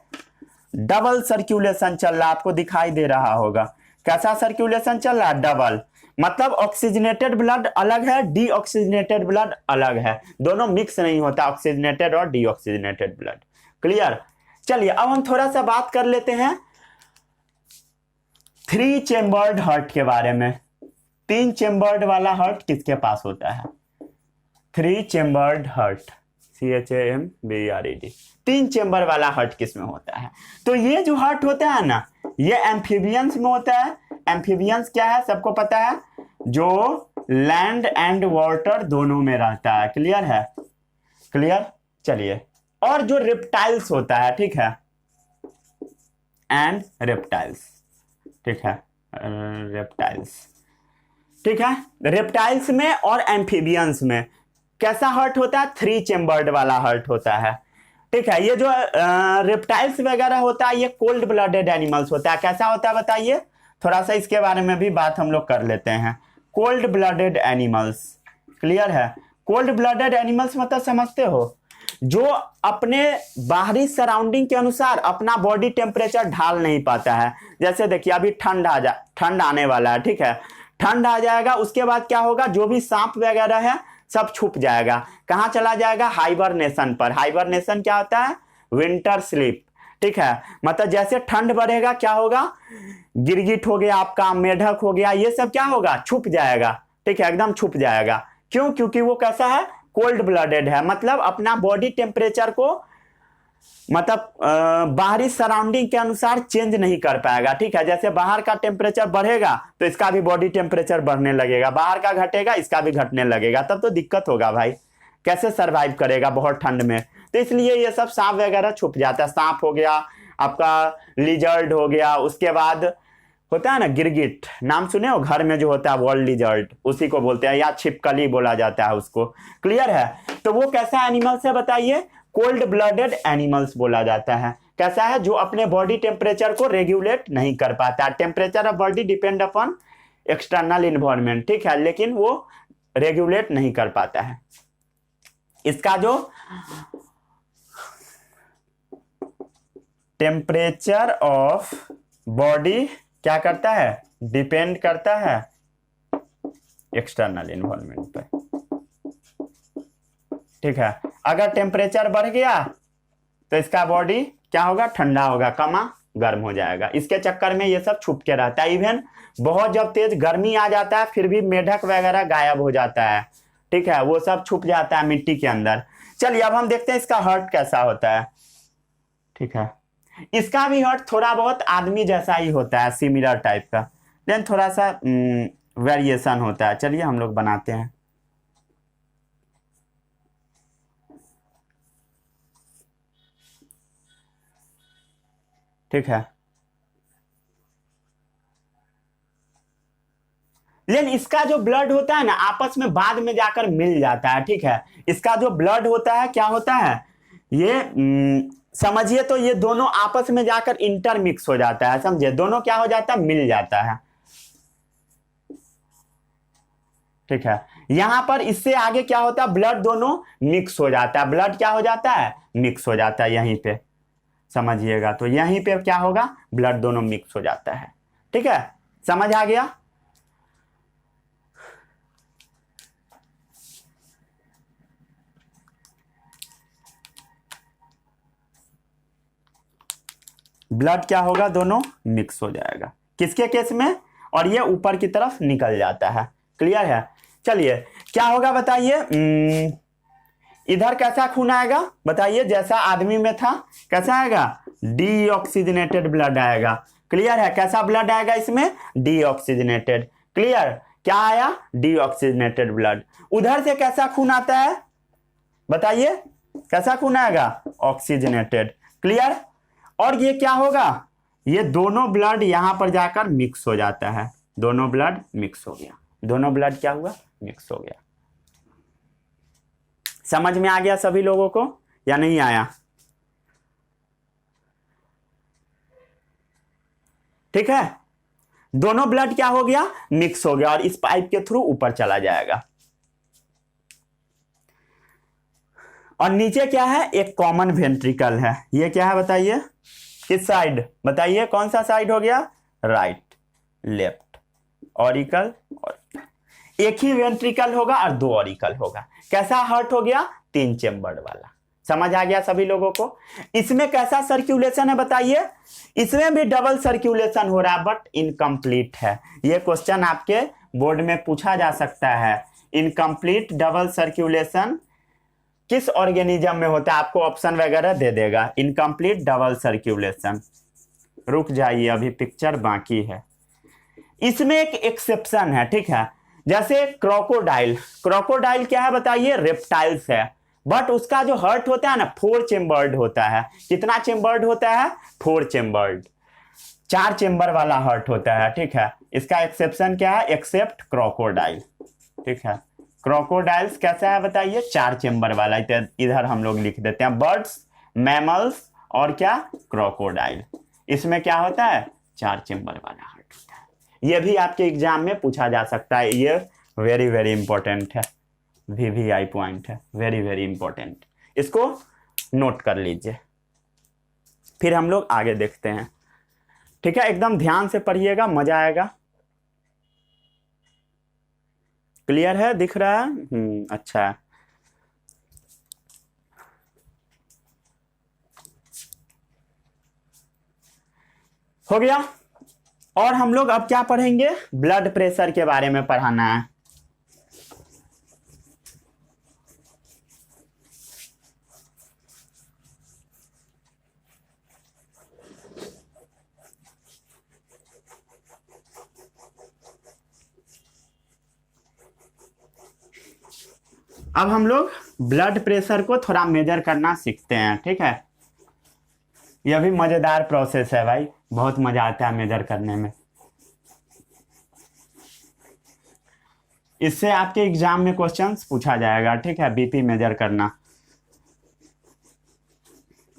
डबल सर्कुलेशन चल रहा है। आपको दिखाई दे रहा होगा। कैसा सर्कुलेशन चल रहा है? डबल। मतलब ऑक्सीजनेटेड ब्लड अलग है, डीऑक्सीजनेटेड ब्लड अलग है। दोनों मिक्स नहीं होता, ऑक्सीजनेटेड और डीऑक्सीजनेटेड ब्लड। क्लियर? चलिए अब हम थोड़ा सा बात कर लेते हैं 3 चेंबर्ड हार्ट के बारे में। 3 चेंबर्ड वाला हार्ट किसके पास होता है? 3 चेंबर्ड हार्ट। CHAMBERED, 3 चेंबर वाला हार्ट किस में होता है? तो ये जो हार्ट होता है ना, ये एम्फीबियंस में होता है। एम्फीबियंस क्या है, सबको पता है, जो लैंड एंड वाटर दोनों में रहता है। क्लियर है? क्लियर? चलिए, और जो रेप्टाइल्स होता है, ठीक है, एंड रेप्टाइल्स, ठीक है, रेप्टाइल्स, ठीक है, रेप्टाइल्स में और एम्फीबियंस में कैसा हार्ट होता है? 3 चेम्बर्ड वाला हार्ट होता है। ठीक है, ये जो रेप्टाइल्स वगैरह होता है, ये कोल्ड ब्लडेड एनिमल्स होता है। कैसा होता है बताइए? थोड़ा सा इसके बारे में भी बात हम लोग कर लेते हैं। कोल्ड ब्लडेड एनिमल्स, क्लियर है? कोल्ड ब्लडेड एनिमल्स मतलब समझते हो, जो अपने बाहरी सराउंडिंग के अनुसार अपना बॉडी टेम्परेचर ढाल नहीं पाता है। जैसे देखिए, अभी ठंड आने वाला है, ठीक है, ठंड आ जाएगा, उसके बाद क्या होगा, जो भी सांप वगैरह है सब छुप जाएगा। कहाँ चला जाएगा? हाइबरनेशन पर। हाइबरनेशन क्या होता है? विंटर स्लीप, ठीक है। मतलब जैसे ठंड बढ़ेगा क्या होगा, गिरगिट हो गया आपका, मेढक हो गया, ये सब क्या होगा? छुप जाएगा, ठीक है, एकदम छुप जाएगा। क्यों? क्योंकि वो कैसा है? कोल्ड ब्लडेड है, मतलब अपना बॉडी टेम्परेचर को मतलब बाहरी सराउंडिंग के अनुसार चेंज नहीं कर पाएगा, ठीक है। जैसे बाहर का टेम्परेचर बढ़ेगा तो इसका भी बॉडी टेम्परेचर बढ़ने लगेगा, बाहर का घटेगा इसका भी घटने लगेगा, तब तो दिक्कत होगा भाई, कैसे सरवाइव करेगा बहुत ठंड में। तो इसलिए ये सब सांप वगैरह छुप जाता है। सांप हो गया आपका, लिजर्ड हो गया, उसके बाद होता है ना गिरगिट, नाम सुने हो? घर में जो होता है वर्ल्ड लिजर्ड, उसी को बोलते हैं, या छिपकली बोला जाता है उसको। क्लियर है? तो वो कैसा एनिमल्स है बताइए? कोल्ड ब्लडेड एनिमल्स बोला जाता है। कैसा है? जो अपने बॉडी टेम्परेचर को रेगुलेट नहीं कर पाता। Temperature of body depend upon external environment, ठीक है, लेकिन वो रेगुलेट नहीं कर पाता है। इसका जो टेम्परेचर ऑफ बॉडी क्या करता है? डिपेंड करता है एक्सटर्नल इन्वायरमेंट पर, ठीक है। अगर टेम्परेचर बढ़ गया तो इसका बॉडी क्या होगा? ठंडा होगा, कमा गर्म हो जाएगा। इसके चक्कर में ये सब छुप के रहता है। इवन बहुत जब तेज गर्मी आ जाता है फिर भी मेढक वगैरह गायब हो जाता है, ठीक है, वो सब छुप जाता है मिट्टी के अंदर। चलिए अब हम देखते हैं इसका हार्ट कैसा होता है, ठीक है। इसका भी हार्ट थोड़ा बहुत आदमी जैसा ही होता है, सिमिलर टाइप का, लेकिन थोड़ा सा वेरिएशन होता है। चलिए हम लोग बनाते हैं। ठीक है, लेकिन इसका जो ब्लड होता है ना आपस में बाद में जाकर मिल जाता है, ठीक है। इसका जो ब्लड होता है क्या होता है, ये समझिए तो ये दोनों आपस में जाकर इंटरमिक्स हो जाता है, समझे? दोनों क्या हो जाता है? मिल जाता है, ठीक है। यहां पर इससे आगे क्या होता है? ब्लड दोनों मिक्स हो जाता है। ब्लड क्या हो जाता है? मिक्स हो जाता है। यहीं पे समझिएगा तो यहीं पे क्या होगा? ब्लड दोनों मिक्स हो जाता है, ठीक है। समझ आ गया? ब्लड क्या होगा? दोनों मिक्स हो जाएगा। किसके केस में? और ये ऊपर की तरफ निकल जाता है। क्लियर है? चलिए क्या होगा बताइए? इधर कैसा खून आएगा बताइए? जैसा आदमी में था कैसा आएगा? डीऑक्सीजनेटेड ब्लड आएगा। क्लियर है? कैसा ब्लड आएगा इसमें? डीऑक्सीजनेटेड। क्लियर? क्या आया? Deoxygenated blood. उधर से कैसा खून आता है बताइए? कैसा खून आएगा? ऑक्सीजनेटेड। क्लियर? और ये क्या होगा? ये दोनों ब्लड यहां पर जाकर मिक्स हो जाता है। दोनों ब्लड मिक्स हो गया। दोनों ब्लड क्या हुआ? मिक्स हो गया। समझ में आ गया सभी लोगों को या नहीं आया? ठीक है, दोनों ब्लड क्या हो गया? मिक्स हो गया और इस पाइप के थ्रू ऊपर चला जाएगा। और नीचे क्या है? एक कॉमन वेंट्रिकल है। ये क्या है बताइए? किस साइड बताइए? कौन सा साइड हो गया? Right, left, auricle. और एक ही वेंट्रिकल होगा और 2 ऑरिकल होगा। कैसा हार्ट हो गया? 3 चेम्बर्ड वाला। समझ आ गया सभी लोगों को? इसमें कैसा सर्कुलेशन है बताइए? इसमें भी डबल सर्कुलेशन हो रहा है बट इनकम्प्लीट है। ये क्वेश्चन आपके बोर्ड में पूछा जा सकता है। इनकम्प्लीट डबल सर्कुलेशन किस ऑर्गेनिज्म में होता है, आपको ऑप्शन वगैरह दे देगा। इनकम्प्लीट डबल सर्कुलेशन, रुक जाइए अभी पिक्चर बाकी है। इसमें एक एक्सेप्शन है, ठीक है। जैसे क्रोकोडाइल, क्रोकोडाइल क्या है बताइए, रेप्टाइल्स है, बट उसका जो हार्ट होता है ना 4 चेम्बर्ड होता है। कितना चेम्बर्ड होता है, 4 चेम्बर्ड, 4 चेम्बर वाला हार्ट होता है, ठीक है। इसका एक्सेप्शन क्या है, एक्सेप्ट क्रोकोडाइल, ठीक है। क्रोकोडाइल्स कैसा है बताइए, 4 चेम्बर वाला। इधर हम लोग लिख देते हैं बर्ड्स, मैमल्स और क्या, क्रोकोडाइल। इसमें क्या होता है, 4 चेम्बर वाला हार्ट होता है। ये भी आपके एग्जाम में पूछा जा सकता है, ये वेरी वेरी इंपॉर्टेंट है, VVI पॉइंट है, वेरी वेरी इंपॉर्टेंट। इसको नोट कर लीजिए, फिर हम लोग आगे देखते हैं, ठीक है। एकदम ध्यान से पढ़िएगा, मजा आएगा। क्लियर है, दिख रहा है? अच्छा है। हो गया। और हम लोग अब क्या पढ़ेंगे, ब्लड प्रेशर के बारे में पढ़ाना है। अब हम लोग ब्लड प्रेशर को थोड़ा मेजर करना सीखते हैं, ठीक है। यह भी मजेदार प्रोसेस है भाई, बहुत मजा आता है मेजर करने में। इससे आपके एग्जाम में क्वेश्चंस पूछा जाएगा, ठीक है। बीपी मेजर करना,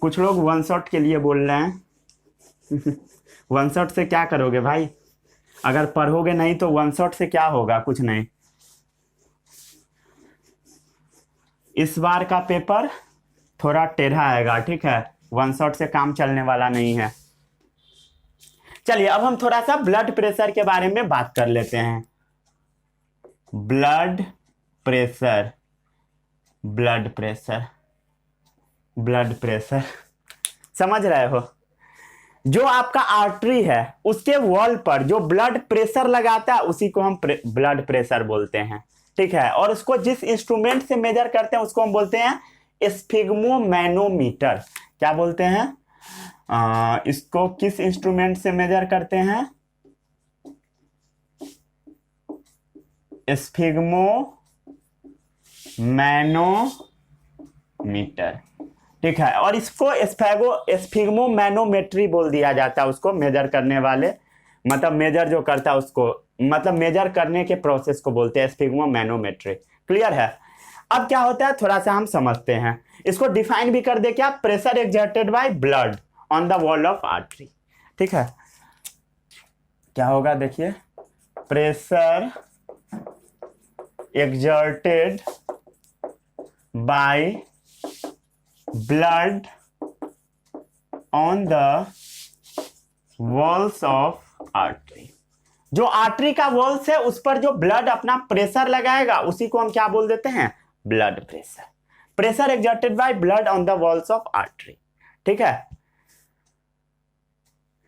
कुछ लोग वन शॉट के लिए बोल रहे हैं। वन शॉट से क्या करोगे भाई, अगर पढ़ोगे नहीं तो वन शॉट से क्या होगा, कुछ नहीं। इस बार का पेपर थोड़ा टेढ़ा आएगा, ठीक है, वन शॉट से काम चलने वाला नहीं है। चलिए अब हम थोड़ा सा ब्लड प्रेशर के बारे में बात कर लेते हैं। Blood pressure, blood pressure, blood pressure, समझ रहे हो? जो आपका आर्टरी है उसके वॉल पर जो ब्लड प्रेशर लगाता है उसी को हम ब्लड प्रेशर बोलते हैं, ठीक है। और उसको जिस इंस्ट्रूमेंट से मेजर करते हैं उसको हम बोलते हैं स्फिग्मोमैनोमीटर। क्या बोलते हैं, इसको किस इंस्ट्रूमेंट से मेजर करते हैं, स्फिग्मोमैनोमीटर, ठीक है। और इसको स्फिग्मोमैनोमेट्री बोल दिया जाता है, उसको मेजर करने वाले, मतलब मेजर जो करता है उसको, मतलब मेजर करने के प्रोसेस को बोलते हैं स्फिग्मोमैनोमेट्री। क्लियर है? अब क्या होता है थोड़ा सा हम समझते हैं, इसको डिफाइन भी कर दे क्या, pressure exerted by blood on the wall of artery, ठीक है। क्या होगा देखिए, pressure exerted by blood on the walls of artery. जो आर्टरी का वॉल्स है उस पर जो ब्लड अपना प्रेशर लगाएगा उसी को हम क्या बोल देते हैं, blood pressure. Pressure exerted by blood on the walls of artery, ठीक है।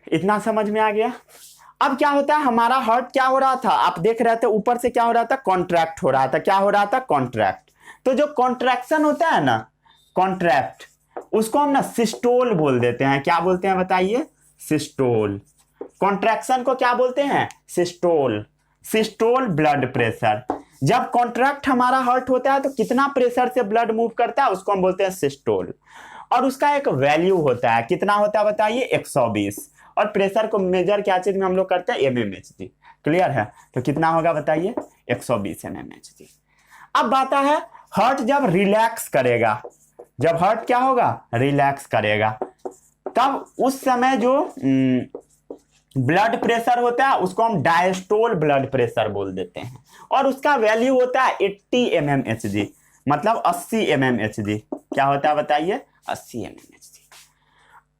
इतना समझ में आ गया। अब क्या होता है, हमारा हार्ट क्या हो रहा था, आप देख रहे थे ऊपर से क्या हो रहा था, कॉन्ट्रैक्ट हो रहा था। क्या हो रहा था, कॉन्ट्रैक्ट। तो जो कॉन्ट्रैक्शन होता है ना, कॉन्ट्रैक्ट, उसको हम ना सिस्टोल बोल देते हैं। क्या बोलते हैं बताइए, सिस्टोल। कॉन्ट्रैक्शन को क्या बोलते हैं, सिस्टोल। Systole blood pressure. जब कॉन्ट्रैक्ट हमारा हार्ट होता है तो कितना प्रेशर से ब्लड मूव करता है उसको हम बोलते हैं सिस्टोल। और उसका एक वैल्यू होता है, कितना होता है बताइए, 120। और प्रेशर को मेजर क्या चीज में हम लोग करते हैं, mmHg। क्लियर है? तो कितना होगा बताइए, 120 mmHg। अब बात है हार्ट जब रिलैक्स करेगा, जब हार्ट क्या होगा, रिलैक्स करेगा, तब उस समय जो ब्लड प्रेशर होता है उसको हम डायस्टोल ब्लड प्रेशर बोल देते हैं। और उसका वैल्यू होता है 80 mmHg, मतलब 80 mmHg। क्या होता है बताइए, 80 mmHg।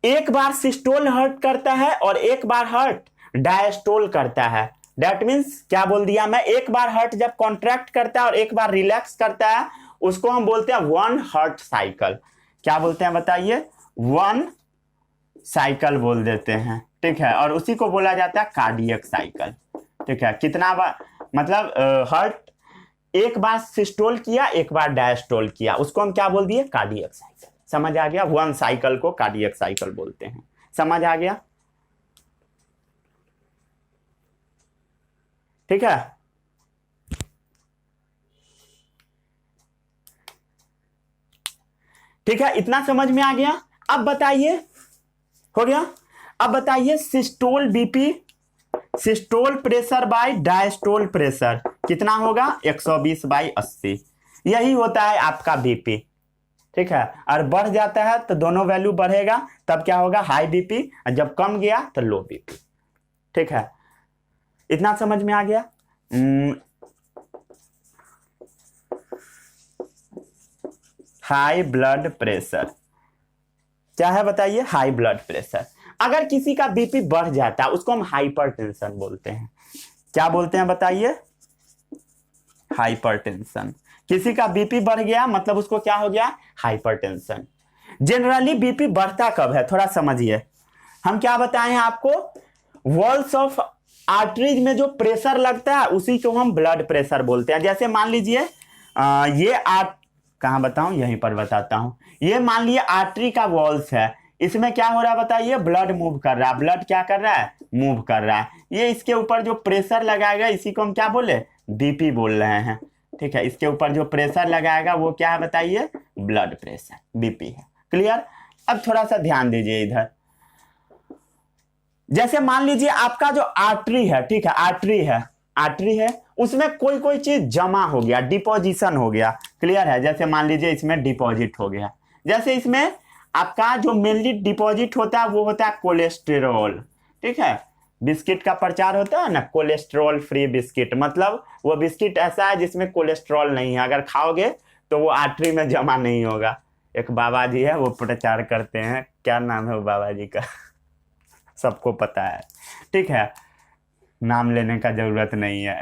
एक बार सिस्टोल हार्ट करता है और एक बार हार्ट डायस्टोल करता है। दैट मीन्स क्या बोल दिया मैं, एक बार हार्ट जब कॉन्ट्रैक्ट करता है और एक बार रिलैक्स करता है उसको हम बोलते हैं वन हार्ट साइकिल। क्या बोलते हैं बताइए, वन साइकिल बोल देते हैं, ठीक है। और उसी को बोला जाता है कार्डियक साइकिल, ठीक है। कितना बार, मतलब हार्ट एक बार सिस्टोल किया, एक बार डायस्टोल किया, उसको हम क्या बोल दिए? Cardiac cycle. समझ आ गया? वन साइकिल को कार्डियक साइकिल बोलते हैं। समझ आ गया? ठीक है। ठीक है, इतना समझ में आ गया। अब बताइए, हो गया? अब बताइए systole BP, systole pressure by diastole pressure कितना होगा? 120/80। यही होता है आपका बीपी। ठीक है, और बढ़ जाता है तो दोनों वैल्यू बढ़ेगा, तब क्या होगा? हाई बीपी, और जब कम गया तो लो बीपी। ठीक है, इतना समझ में आ गया? हाई ब्लड प्रेशर क्या है बताइए? High blood pressure. अगर किसी का बीपी बढ़ जाता है उसको हम हाइपरटेंशन बोलते हैं। क्या बोलते हैं बताइए? हाइपरटेंशन। किसी का बीपी बढ़ गया मतलब उसको क्या हो गया? हाइपरटेंशन। जनरली बीपी बढ़ता कब है थोड़ा समझिए। हम क्या बताएं आपको? वॉल्स ऑफ आर्टरीज में जो प्रेशर लगता है उसी को हम ब्लड प्रेशर बोलते हैं। जैसे मान लीजिए ये कहां बताऊं? यहीं पर बताता हूं। ये मान लीजिए आर्टरी का वॉल्स है, इसमें क्या हो रहा है बताइए? ब्लड मूव कर रहा है। ब्लड क्या कर रहा है? मूव कर रहा है। ये इसके ऊपर जो प्रेशर लगाएगा इसी को हम क्या बोले? बीपी बोल रहे हैं। ठीक है, इसके ऊपर जो प्रेशर लगाएगा वो क्या है बताइए? ब्लड प्रेशर, बीपी है। क्लियर? अब थोड़ा सा ध्यान दीजिए इधर। जैसे मान लीजिए आपका जो आर्टरी है, ठीक है, आर्टरी है, उसमें कोई कोई चीज जमा हो गया, डिपोजिशन हो गया। क्लियर है? जैसे मान लीजिए इसमें डिपॉजिट हो गया। जैसे इसमें आपका जो मेनली डिपॉजिट होता है वो होता है कोलेस्ट्रॉल। ठीक है, बिस्किट का प्रचार होता है ना, कोलेस्ट्रॉल फ्री बिस्किट, मतलब वो बिस्किट ऐसा है जिसमें कोलेस्ट्रॉल नहीं है, अगर खाओगे तो वो आर्टरी में जमा नहीं होगा। एक बाबा जी है वो प्रचार करते हैं, क्या नाम है वो बाबा जी का? सबको पता है। ठीक है, नाम लेने का जरूरत नहीं है।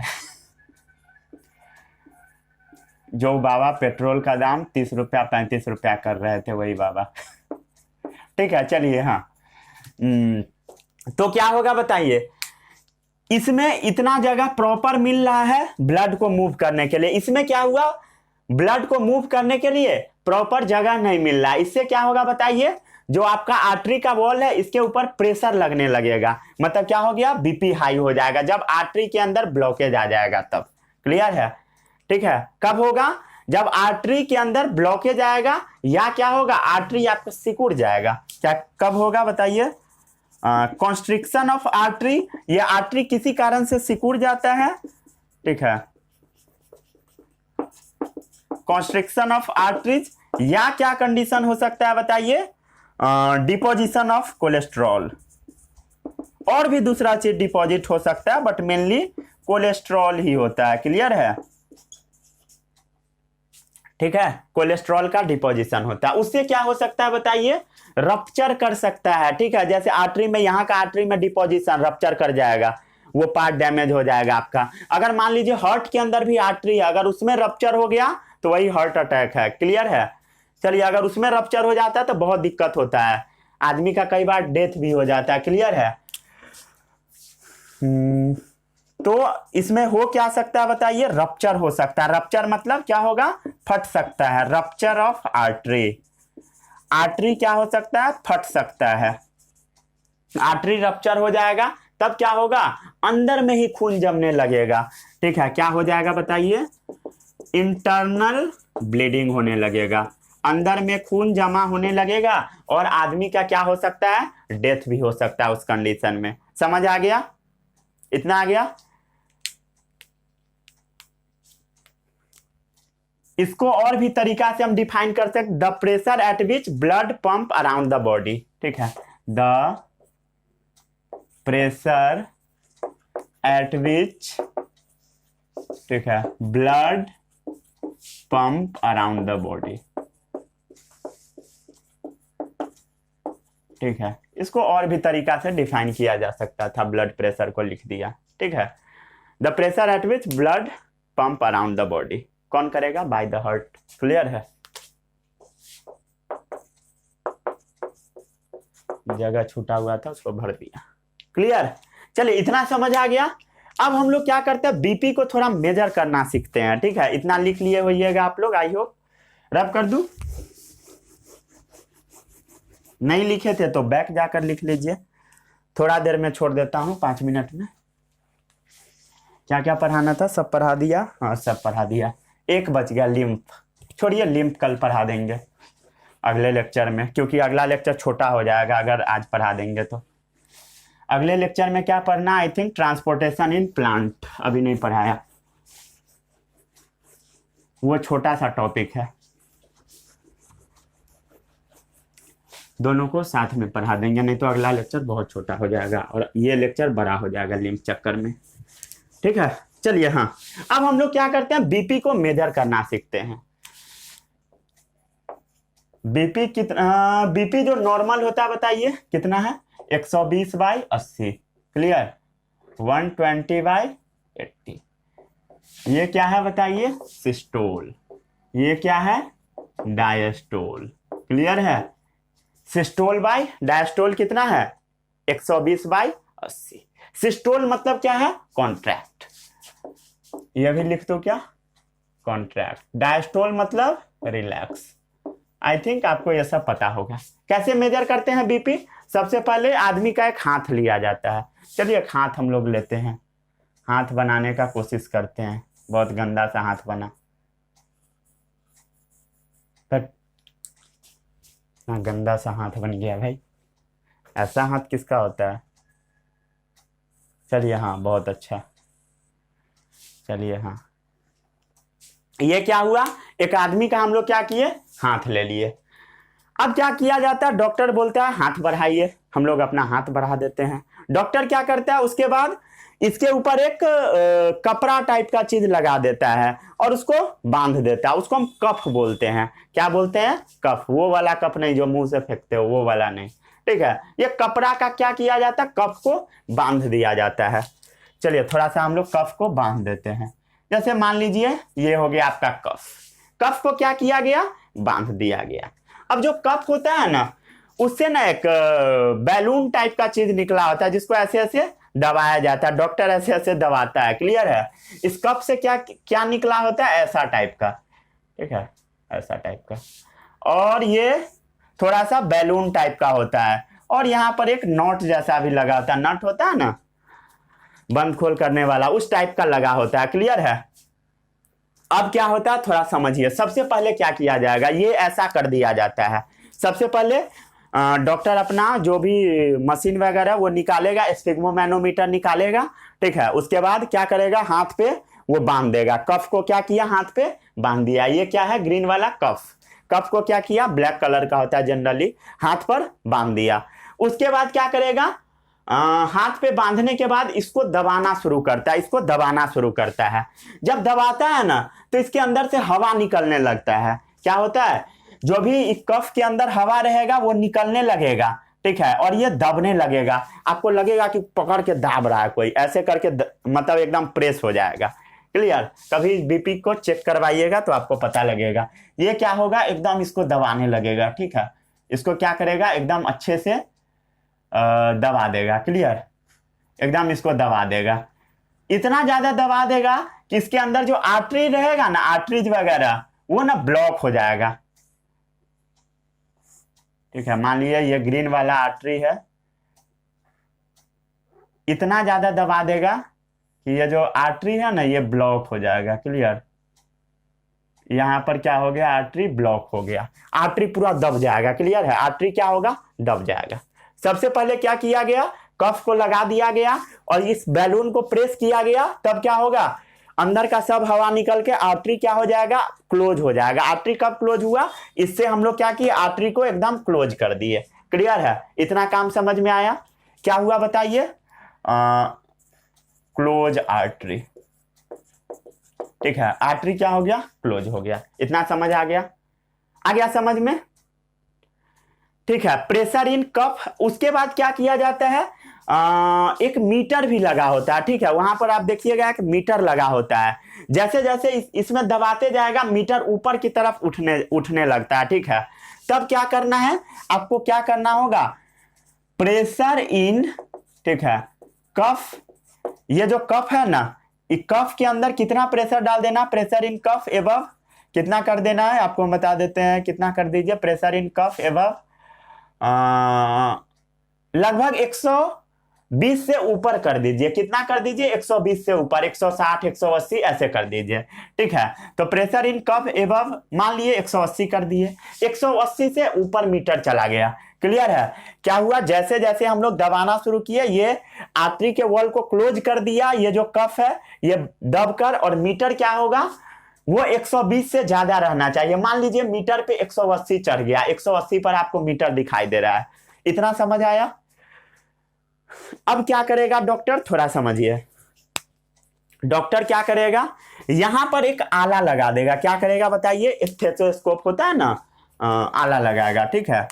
जो बाबा पेट्रोल का दाम 30 रुपया 35 रुपया कर रहे थे, वही बाबा। ठीक है, चलिए। हाँ, तो क्या होगा बताइए? इसमें इतना जगह प्रॉपर मिल रहा है ब्लड को मूव करने के लिए। इसमें क्या हुआ? ब्लड को मूव करने के लिए प्रॉपर जगह नहीं मिल रहा है। इससे क्या होगा बताइए? जो आपका आर्टरी का वॉल है इसके ऊपर प्रेशर लगने लगेगा, मतलब क्या हो गया? बीपी हाई हो जाएगा जब आर्टरी के अंदर ब्लॉकेज आ जाएगा तब। क्लियर है? ठीक है, कब होगा? जब आर्टरी के अंदर ब्लॉकेज आएगा, या क्या होगा? आर्टरी आपका सिकुड़ जाएगा। क्या कब होगा बताइए? कॉन्स्ट्रिक्शन ऑफ आर्टरी, ये आर्टरी किसी कारण से सिकुड़ जाता है। ठीक है, कॉन्स्ट्रिक्शन ऑफ आर्टरीज, या क्या कंडीशन हो सकता है बताइए? डिपोजिशन ऑफ कोलेस्ट्रॉल, और भी दूसरा चीज डिपॉजिट हो सकता है, बट मेनली कोलेस्ट्रॉल ही होता है। क्लियर है? ठीक है, कोलेस्ट्रॉल का डिपोजिशन होता है। उससे क्या हो सकता है बताइए? रप्चर कर सकता है। ठीक है, जैसे आर्टरी में, यहाँ का आर्टरी में डिपोजिशन रप्चर कर जाएगा, वो पार्ट डैमेज हो जाएगा आपका। अगर मान लीजिए हार्ट के अंदर भी आर्टरी है, अगर उसमें रप्चर हो गया तो वही हार्ट अटैक है। क्लियर है? चलिए, अगर उसमें रप्चर हो जाता है तो बहुत दिक्कत होता है, आदमी का कई बार डेथ भी हो जाता है। क्लियर है? तो इसमें हो क्या सकता है बताइए? रप्चर हो सकता है। रप्चर मतलब क्या होगा? फट सकता है। रप्चर ऑफ आर्टरी, आर्टरी क्या हो सकता है? फट सकता है। आर्टरी रप्चर हो जाएगा तब क्या होगा? अंदर में ही खून जमने लगेगा। ठीक है, क्या हो जाएगा बताइए? इंटरनल ब्लीडिंग होने लगेगा, अंदर में खून जमा होने लगेगा, और आदमी का क्या हो सकता है? डेथ भी हो सकता है उस कंडीशन में। समझ आ गया? इतना आ गया? इसको और भी तरीका से हम डिफाइन कर सकते, the pressure at which blood pump around the body. ठीक है, द प्रेशर एट विच, ठीक है, blood pump around the body. ठीक है, इसको और भी तरीका से डिफाइन किया जा सकता था, ब्लड प्रेशर को लिख दिया। ठीक है, the pressure at which blood pump around the body कौन करेगा? By the heart. क्लियर है? जगह छूटा हुआ था उसको भर दिया। क्लियर? चलिए, इतना समझ आ गया। अब हम लोग क्या करते हैं, बीपी को थोड़ा मेजर करना सीखते हैं। ठीक है, इतना लिख लिए होइएगा आप लोग, आई होप। रब कर दूं, नहीं लिखे थे तो बैक जाकर लिख लीजिए। थोड़ा देर में छोड़ देता हूं, 5 मिनट में। क्या क्या पढ़ाना था, सब पढ़ा दिया। हाँ, सब पढ़ा दिया। एक बच गया, लिम्फ। छोड़िए, लिम्फ कल पढ़ा देंगे अगले लेक्चर में, क्योंकि अगला लेक्चर छोटा हो जाएगा अगर आज पढ़ा देंगे तो। अगले लेक्चर में क्या पढ़ना, I think transportation in plant, अभी नहीं पढ़ाया, वो छोटा सा टॉपिक है। दोनों को साथ में पढ़ा देंगे, नहीं तो अगला लेक्चर बहुत छोटा हो जाएगा और ये लेक्चर बड़ा हो जाएगा लिम्फ चक्कर में। ठीक है, चलिए। हाँ, अब हम लोग क्या करते हैं, बीपी को मेजर करना सीखते हैं। बीपी कितना, बीपी जो नॉर्मल होता है बताइए कितना है, 120/80। क्लियर, 120/80। ये क्या है बताइए, सिस्टोल। ये क्या है, डायस्टोल। क्लियर है, सिस्टोल बाय डायस्टोल कितना है, 120/80। सिस्टोल मतलब क्या है, कॉन्ट्रैक्ट। ये भी लिख दो क्या, कॉन्ट्रैक्ट। डायस्टोल मतलब रिलैक्स। आई थिंक आपको यह सब पता होगा। कैसे मेजर करते हैं बीपी, सबसे पहले आदमी का एक हाथ लिया जाता है। चलिए, एक हाथ हम लोग लेते हैं, हाथ बनाने का कोशिश करते हैं। बहुत गंदा सा हाथ बना, पर गंदा सा हाथ बन गया भाई। ऐसा हाथ किसका होता है। चलिए, हाँ, बहुत अच्छा। चलिए, हाँ, ये क्या हुआ, एक आदमी का हम लोग क्या किए, हाथ ले लिए। अब क्या किया जाता है, डॉक्टर बोलता है हाथ बढ़ाइए, हम लोग अपना हाथ बढ़ा देते हैं। डॉक्टर क्या करता है, उसके बाद इसके ऊपर एक कपड़ा टाइप का चीज लगा देता है और उसको बांध देता है। उसको हम कफ बोलते हैं। क्या बोलते हैं, कफ। वो वाला कफ नहीं जो मुंह से फेंकते हो, वो वाला नहीं। ठीक है, ये कपड़ा का क्या किया जाता है, कफ को बांध दिया जाता है। चलिए, थोड़ा सा हम लोग कफ को बांध देते हैं। जैसे मान लीजिए ये हो गया आपका कफ। कफ को क्या किया गया, बांध दिया गया। अब जो कफ होता है ना, उससे ना एक बैलून टाइप का चीज निकला होता है, जिसको ऐसे ऐसे दबाया जाता है। डॉक्टर ऐसे ऐसे दबाता है। क्लियर है, इस कफ से क्या क्या निकला होता है, ऐसा टाइप का। ठीक है, ऐसा टाइप का। और ये थोड़ा सा बैलून टाइप का होता है और यहाँ पर एक नॉट जैसा भी लगा होता है। नट होता है ना, बंद खोल करने वाला, उस टाइप का लगा होता है। क्लियर है। अब क्या होता है, थोड़ा समझिए। सबसे पहले क्या किया जाएगा, ये ऐसा कर दिया जाता है। सबसे पहले डॉक्टर अपना जो भी मशीन वगैरह वो निकालेगा, स्फिग्मोमैनोमीटर निकालेगा। ठीक है, उसके बाद क्या करेगा, हाथ पे वो बांध देगा। कफ को क्या किया, हाथ पे बांध दिया। ये क्या है, ग्रीन वाला कफ। कफ को क्या किया, ब्लैक कलर का होता है जनरली, हाथ पर बांध दिया। उसके बाद क्या करेगा, हाथ पे बांधने के बाद इसको दबाना शुरू करता है। इसको दबाना शुरू करता है। जब दबाता है ना, तो इसके अंदर से हवा निकलने लगता है। क्या होता है, जो भी इस कफ के अंदर हवा रहेगा वो निकलने लगेगा। ठीक है, और ये दबने लगेगा। आपको लगेगा कि पकड़ के दाब रहा है कोई, ऐसे करके मतलब एकदम प्रेस हो जाएगा। क्लियर। कभी बीपी को चेक करवाइएगा तो आपको पता लगेगा। ये क्या होगा, एकदम इसको दबाने लगेगा। ठीक है, इसको क्या करेगा, एकदम अच्छे से दबा देगा। क्लियर, एकदम इसको दबा देगा। इतना ज्यादा दबा देगा कि इसके अंदर जो आर्टरी रहेगा ना, आर्टरीज वगैरह, वो ना ब्लॉक हो जाएगा। ठीक है, मान लीजिए ये ग्रीन वाला आर्टरी है, इतना ज्यादा दबा देगा कि ये जो आर्टरी है ना, ये ब्लॉक हो जाएगा। क्लियर, यहां पर क्या हो गया, आर्टरी ब्लॉक हो गया, आर्टरी पूरा दब जाएगा। क्लियर है, आर्टरी क्या होगा, दब जाएगा। सबसे पहले क्या किया गया, कफ को लगा दिया गया और इस बैलून को प्रेस किया गया। तब क्या होगा, अंदर का सब हवा निकल के आर्टरी क्या हो जाएगा, क्लोज हो जाएगा। आर्टरी कब क्लोज हुआ, इससे हम लोग क्या किए, आर्टरी को एकदम क्लोज कर दिए। क्लियर है, इतना काम समझ में आया। क्या हुआ बताइए, क्लोज आर्टरी। ठीक है, आर्टरी क्या हो गया, क्लोज हो गया। इतना समझ आ गया समझ में। ठीक है, प्रेशर इन कफ। उसके बाद क्या किया जाता है, एक मीटर भी लगा होता है। ठीक है, वहां पर आप देखिएगा एक मीटर लगा होता है। जैसे जैसे इसमें दबाते जाएगा, मीटर ऊपर की तरफ उठने लगता है। ठीक है, तब क्या करना है, आपको क्या करना होगा, प्रेशर इन, ठीक है, कफ ये जो कफ है ना, इस कफ के अंदर कितना प्रेशर डाल देना, प्रेशर इन कफ एबव कितना कर देना है, आपको हम बता देते हैं कितना कर दीजिए। प्रेशर इन कफ एबव लगभग 120 से ऊपर कर दीजिए। कितना कर दीजिए, 120 से ऊपर, 160 180 ऐसे कर दीजिए, ठीक है। तो प्रेशर इन कफ एबव मान लिए 180 कर दिए, 180 से ऊपर मीटर चला गया। क्लियर है। क्या हुआ, जैसे जैसे हम लोग दबाना शुरू किए, ये आर्टरी के वॉल को क्लोज कर दिया, ये जो कफ है ये दबकर, और मीटर क्या होगा, वो 120 से ज्यादा रहना चाहिए। मान लीजिए मीटर पे 180 चढ़ गया, 180 पर आपको मीटर दिखाई दे रहा है। इतना समझ आया। अब क्या करेगा डॉक्टर, थोड़ा समझिए। डॉक्टर क्या करेगा, यहां पर एक आला लगा देगा। क्या करेगा बताइए, स्टेथोस्कोप होता है ना, आला लगाएगा, ठीक है।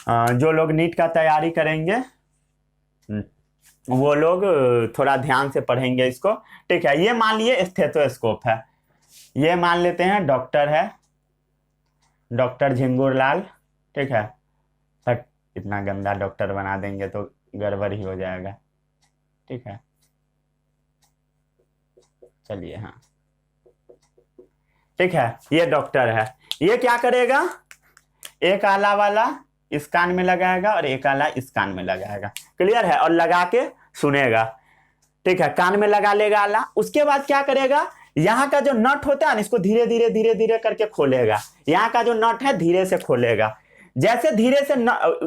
जो लोग नीट का तैयारी करेंगे वो लोग थोड़ा ध्यान से पढ़ेंगे इसको, ठीक है। ये मान लिए स्टेथोस्कोप है, ये मान लेते हैं डॉक्टर है, डॉक्टर झिंगुर लाल, ठीक है। बट इतना गंदा डॉक्टर बना देंगे तो गड़बड़ ही हो जाएगा, ठीक है। चलिए, हाँ ठीक है, ये डॉक्टर है। ये क्या करेगा, एक आला वाला इस कान में लगाएगा और एक आला इस कान में लगाएगा। क्लियर है। और लगा के सुनेगा, ठीक है। कान में लगा लेगा आला। उसके बाद क्या करेगा, यहाँ का जो नट होता है ना, इसको धीरे धीरे धीरे धीरे करके खोलेगा। यहाँ का जो नट है धीरे से खोलेगा। जैसे धीरे से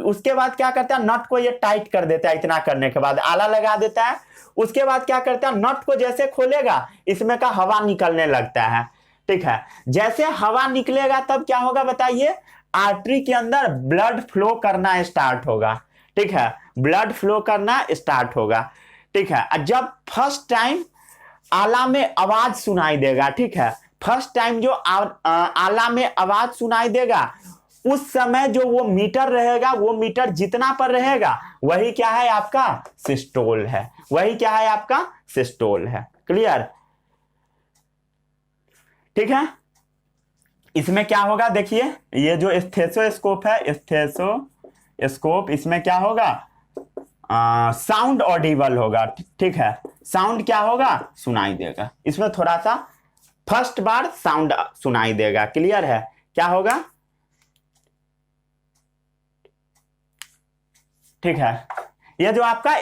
उसके बाद क्या करता है, नट को ये टाइट कर देता है। इतना करने के बाद आला लगा देता है। उसके बाद क्या करता है, नट को जैसे खोलेगा, इसमें का हवा निकलने लगता है, ठीक है। जैसे हवा निकलेगा तब क्या होगा बताइए, आर्टरी के अंदर ब्लड फ्लो करना स्टार्ट होगा, ठीक है। ब्लड फ्लो करना स्टार्ट होगा, ठीक है। जब फर्स्ट टाइम आला में आवाज सुनाई देगा, ठीक है, फर्स्ट टाइम जो आला में आवाज सुनाई देगा, उस समय जो वो मीटर रहेगा, वो मीटर जितना पर रहेगा वही क्या है आपका सिस्टोल है, वही क्या है आपका सिस्टोल है। क्लियर, ठीक है। इसमें क्या होगा देखिए, ये जो स्टेथोस्कोप है, स्टेथोस्कोप, इसमें क्या होगा, साउंड ऑडिबल होगा, ठीक है। साउंड क्या होगा, सुनाई देगा। इसमें थोड़ा सा फर्स्ट बार साउंड सुनाई देगा। क्लियर है। क्या होगा, ठीक है। ये जो आपका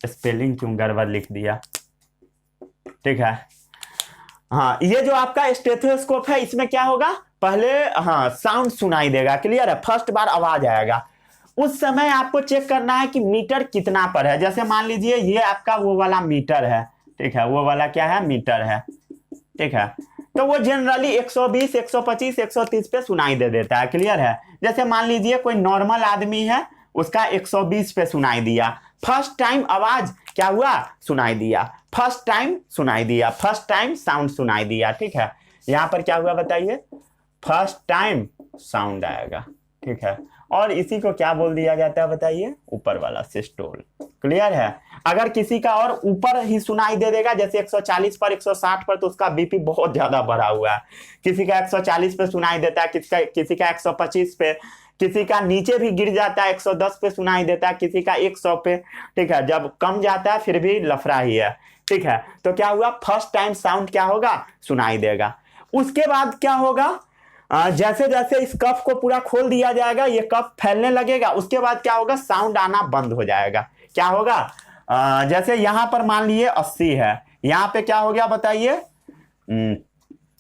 स्पेलिंग क्यों गड़बड़ लिख दिया, ठीक है। हाँ, ये जो आपका स्टेथोस्कोप है, इसमें क्या होगा, पहले हाँ साउंड सुनाई देगा। क्लियर है। फर्स्ट बार आवाज आएगा, उस समय आपको चेक करना है कि मीटर कितना पर है। जैसे मान लीजिए ये आपका वो वाला मीटर है, ठीक है, वो वाला क्या है, मीटर है, ठीक है। तो वो जनरली 120 125 130 पे सुनाई दे देता है। क्लियर है। जैसे मान लीजिए कोई नॉर्मल आदमी है, उसका 120 पे सुनाई दिया। फर्स्ट टाइम आवाज क्या हुआ, सुनाई दिया। फर्स्ट टाइम सुनाई दिया, फर्स्ट टाइम साउंड सुनाई दिया, ठीक है। यहां पर क्या हुआ बताइए, फर्स्ट टाइम साउंड आएगा, ठीक है। और इसी को क्या बोल दिया जाता है बताइए, ऊपर वाला सिस्टोल। क्लियर है। अगर किसी का और ऊपर ही सुनाई दे देगा, जैसे 140 पर 160 पर, तो उसका बीपी बहुत ज्यादा बढ़ा हुआ है। किसी का 140 पे सुनाई देता है, किसी का 125 पे, किसी का नीचे भी गिर जाता है, 110 पे सुनाई देता है, किसी का 100 पे, ठीक है। जब कम जाता है फिर भी लफड़ा ही है, ठीक है। तो क्या हुआ, फर्स्ट टाइम साउंड क्या होगा, सुनाई देगा। उसके बाद क्या होगा, जैसे जैसे इस कफ को पूरा खोल दिया जाएगा, ये कफ फैलने लगेगा। उसके बाद क्या होगा, साउंड आना बंद हो जाएगा। क्या होगा, जैसे यहां पर मान लिए 80 है, यहां पे क्या हो गया बताइए,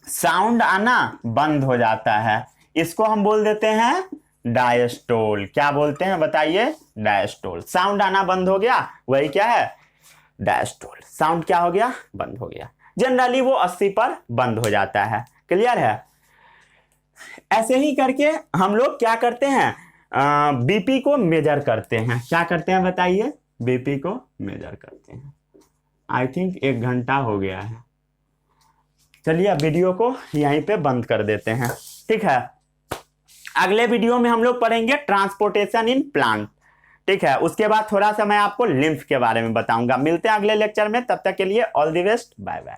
साउंड आना बंद हो जाता है। इसको हम बोल देते हैं डायस्टोल। क्या बोलते हैं बताइए, डायस्टोल। साउंड आना बंद हो गया, वही क्या है, डायस्टोल। साउंड क्या हो गया, बंद हो गया। जनरली वो 80 पर बंद हो जाता है। क्लियर है। ऐसे ही करके हम लोग क्या करते हैं, बीपी को मेजर करते हैं। क्या करते हैं बताइए, बीपी को मेजर करते हैं। आई थिंक 1 घंटा हो गया है। चलिए अब वीडियो को यहीं पे बंद कर देते हैं, ठीक है। अगले वीडियो में हम लोग पढ़ेंगे ट्रांसपोर्टेशन इन प्लांट, ठीक है। उसके बाद थोड़ा सा मैं आपको लिम्फ के बारे में बताऊंगा। मिलते हैं अगले लेक्चर में, तब तक के लिए all the best, bye bye.